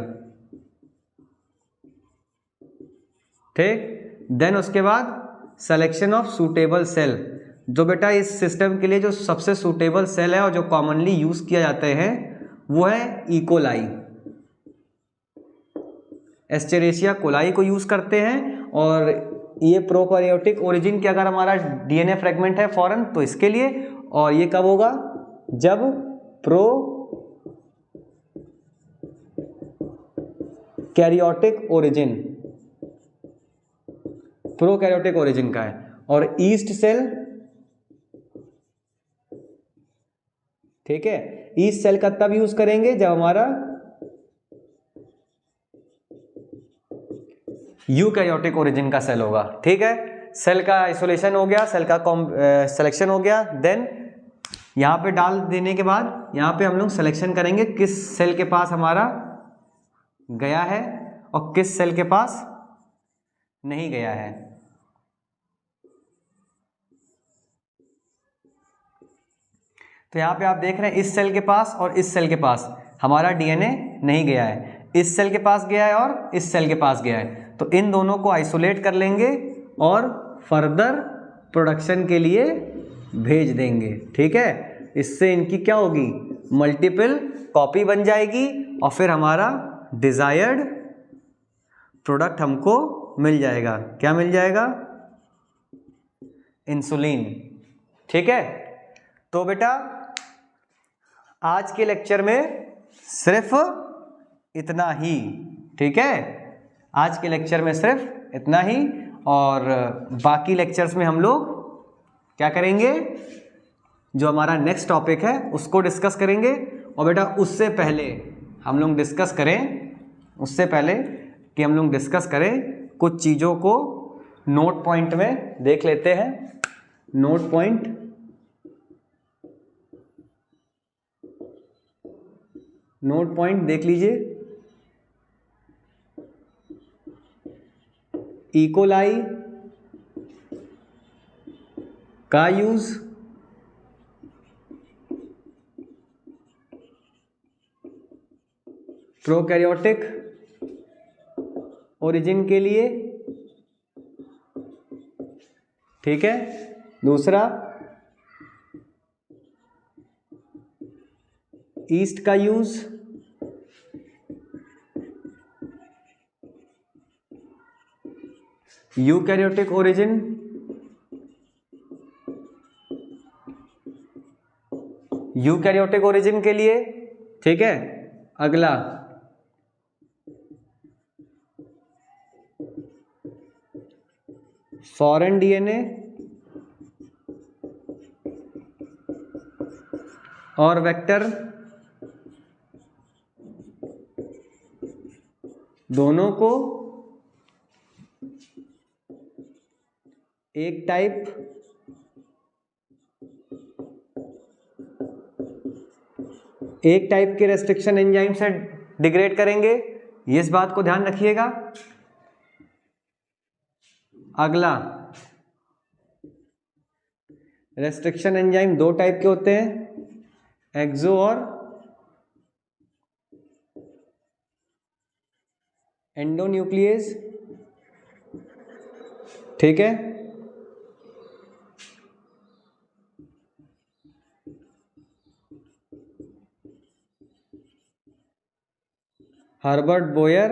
ठीक। देन उसके बाद सिलेक्शन ऑफ सूटेबल सेल, जो बेटा इस सिस्टम के लिए जो सबसे सूटेबल सेल है और जो कॉमनली यूज किया जाते हैं वो है इकोलाई, एस्चेरेशिया कोलाई को यूज करते हैं। और ये प्रोकैरियोटिक ओरिजिन के अगर हमारा डीएनए फ्रेगमेंट है फॉरेन, तो इसके लिए, और ये कब होगा? जब प्रोकैरियोटिक ओरिजिन का है। और ईस्ट सेल, ठीक है, ईस्ट सेल का तब यूज करेंगे जब हमारा यूकैरियोटिक ओरिजिन का सेल होगा, ठीक है। सेल का आइसोलेशन हो गया, सेल का सिलेक्शन हो गया। देन यहाँ पे डाल देने के बाद यहाँ पे हम लोग सिलेक्शन करेंगे किस सेल के पास हमारा गया है और किस सेल के पास नहीं गया है। तो यहाँ पे आप देख रहे हैं इस सेल के पास और इस सेल के पास हमारा डीएनए नहीं गया है, इस सेल के पास गया है और इस सेल के पास गया है। तो इन दोनों को आइसोलेट कर लेंगे और फर्दर प्रोडक्शन के लिए भेज देंगे। ठीक है, इससे इनकी क्या होगी, मल्टीपल कॉपी बन जाएगी और फिर हमारा डिजायर्ड प्रोडक्ट हमको मिल जाएगा। क्या मिल जाएगा, इंसुलिन। ठीक है, तो बेटा आज के लेक्चर में सिर्फ इतना ही। ठीक है, आज के लेक्चर में सिर्फ इतना ही, और बाकी लेक्चर्स में हम लोग क्या करेंगे, जो हमारा नेक्स्ट टॉपिक है उसको डिस्कस करेंगे। और बेटा उससे पहले हम लोग डिस्कस करें कुछ चीज़ों को नोट पॉइंट में देख लेते हैं। नोट पॉइंट देख लीजिए। इकोलाई का यूज प्रोकैरियोटिक ओरिजिन के लिए। ठीक है, दूसरा ईस्ट का यूज यूकैरियोटिक ओरिजिन के लिए। ठीक है, अगला फॉरेन डीएनए और वेक्टर दोनों को एक टाइप के रेस्ट्रिक्शन एंजाइम से डिग्रेड करेंगे। ये इस बात को ध्यान रखिएगा। अगला, रेस्ट्रिक्शन एंजाइम दो टाइप के होते हैं, एक्सो और एंडोन्यूक्लियस। ठीक है, हर्बर्ट बोयर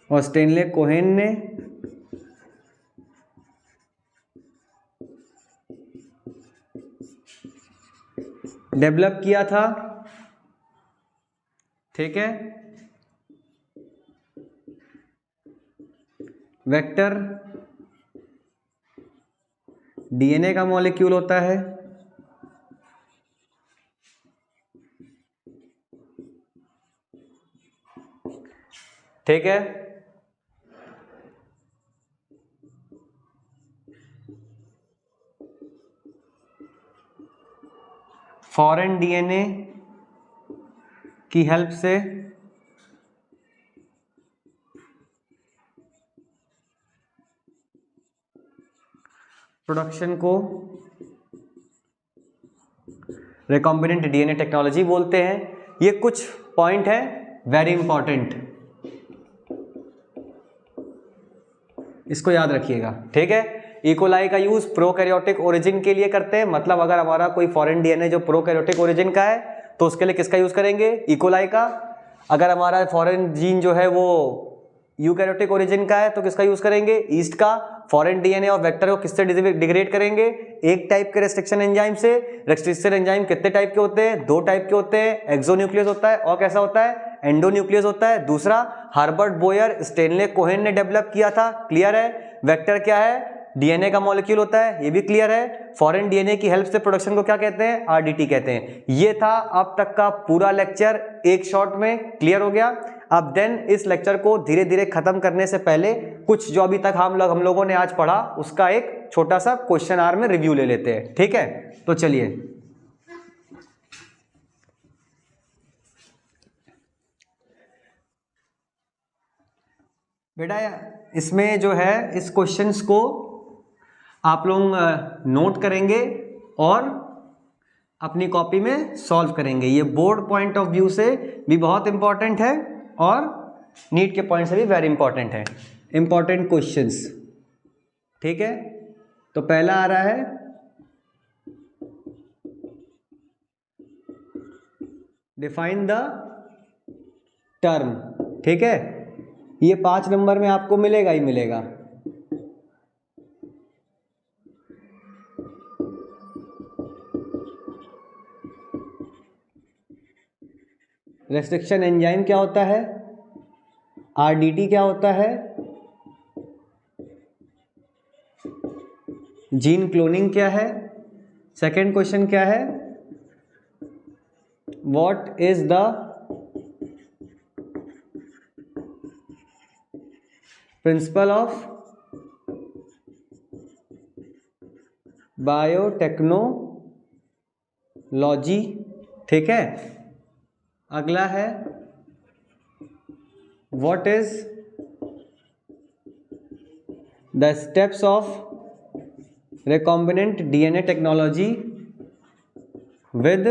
और स्टेनले कोहेन ने डेवलप किया था। ठीक है, वेक्टर डीएनए का मॉलिक्यूल होता है। ठीक है, फॉरेन डीएनए की हेल्प से प्रोडक्शन को रिकॉम्बिनेंट डीएनए टेक्नोलॉजी बोलते हैं। ये कुछ पॉइंट है वेरी इंपॉर्टेंट, इसको याद रखिएगा। ठीक है, इकोलाई का यूज प्रोकैरियोटिक ओरिजिन के लिए करते हैं, मतलब अगर हमारा कोई फॉरेन डीएनए जो प्रोकैरियोटिक ओरिजिन का है तो उसके लिए किसका यूज करेंगे, इकोलाई का। अगर हमारा फॉरेन जीन जो है वो यूकैरियोटिक ओरिजिन का है तो किसका यूज करेंगे, ईस्ट का। फॉरेन डीएनए और वेक्टर को किससे डिग्रेड करेंगे, एक टाइप के रेस्ट्रिक्शन एंजाइम से। रेस्ट्रिक्शन एंजाइम कितने टाइप के होते हैं, दो टाइप के होते हैं, एक्सोन्यूक्लियस होता है और कैसा होता है, एंडोन्यूक्लियस होता है। दूसरा हर्बर्ट बोयर स्टेनले कोहेन ने डेवलप किया था, क्लियर है। वेक्टर क्या है, डीएनए का मॉलिक्यूल होता है, ये भी क्लियर है। फॉरेन डीएनए की हेल्प से प्रोडक्शन को क्या कहते हैं, आरडीटी कहते हैं। ये था अब तक का पूरा लेक्चर, एक शॉट में क्लियर हो गया। अब देन इस लेक्चर को धीरे धीरे खत्म करने से पहले कुछ जो अभी तक हम लोगों ने आज पढ़ा उसका एक छोटा सा क्वेश्चन आर में रिव्यू ले लेते हैं। ठीक है, तो चलिए बेटा इसमें जो है इस क्वेश्चंस को आप लोग नोट करेंगे और अपनी कॉपी में सॉल्व करेंगे। ये बोर्ड पॉइंट ऑफ व्यू से भी बहुत इंपॉर्टेंट है और नीट के पॉइंट से भी वेरी इंपॉर्टेंट है। इंपॉर्टेंट क्वेश्चंस, ठीक है। तो पहला आ रहा है डिफाइन द टर्म, ठीक है। ये 5 नंबर में आपको मिलेगा ही मिलेगा। रेस्ट्रिक्शन एंजाइम क्या होता है, आरडीटी क्या होता है, जीन क्लोनिंग क्या है, सेकंड क्वेश्चन क्या है, what is the principle of biotechnology, ठीक है। अगला है what is the steps of recombinant DNA technology with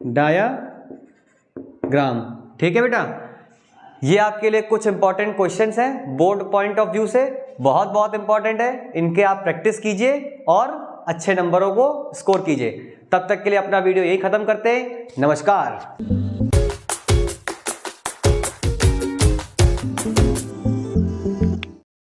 diagram, ठीक है बेटा। ये आपके लिए कुछ इंपॉर्टेंट क्वेश्चंस हैं बोर्ड पॉइंट ऑफ व्यू से, बहुत बहुत इंपॉर्टेंट है। इनके आप प्रैक्टिस कीजिए और अच्छे नंबरों को स्कोर कीजिए। तब तक के लिए अपना वीडियो यही खत्म करते हैं। नमस्कार।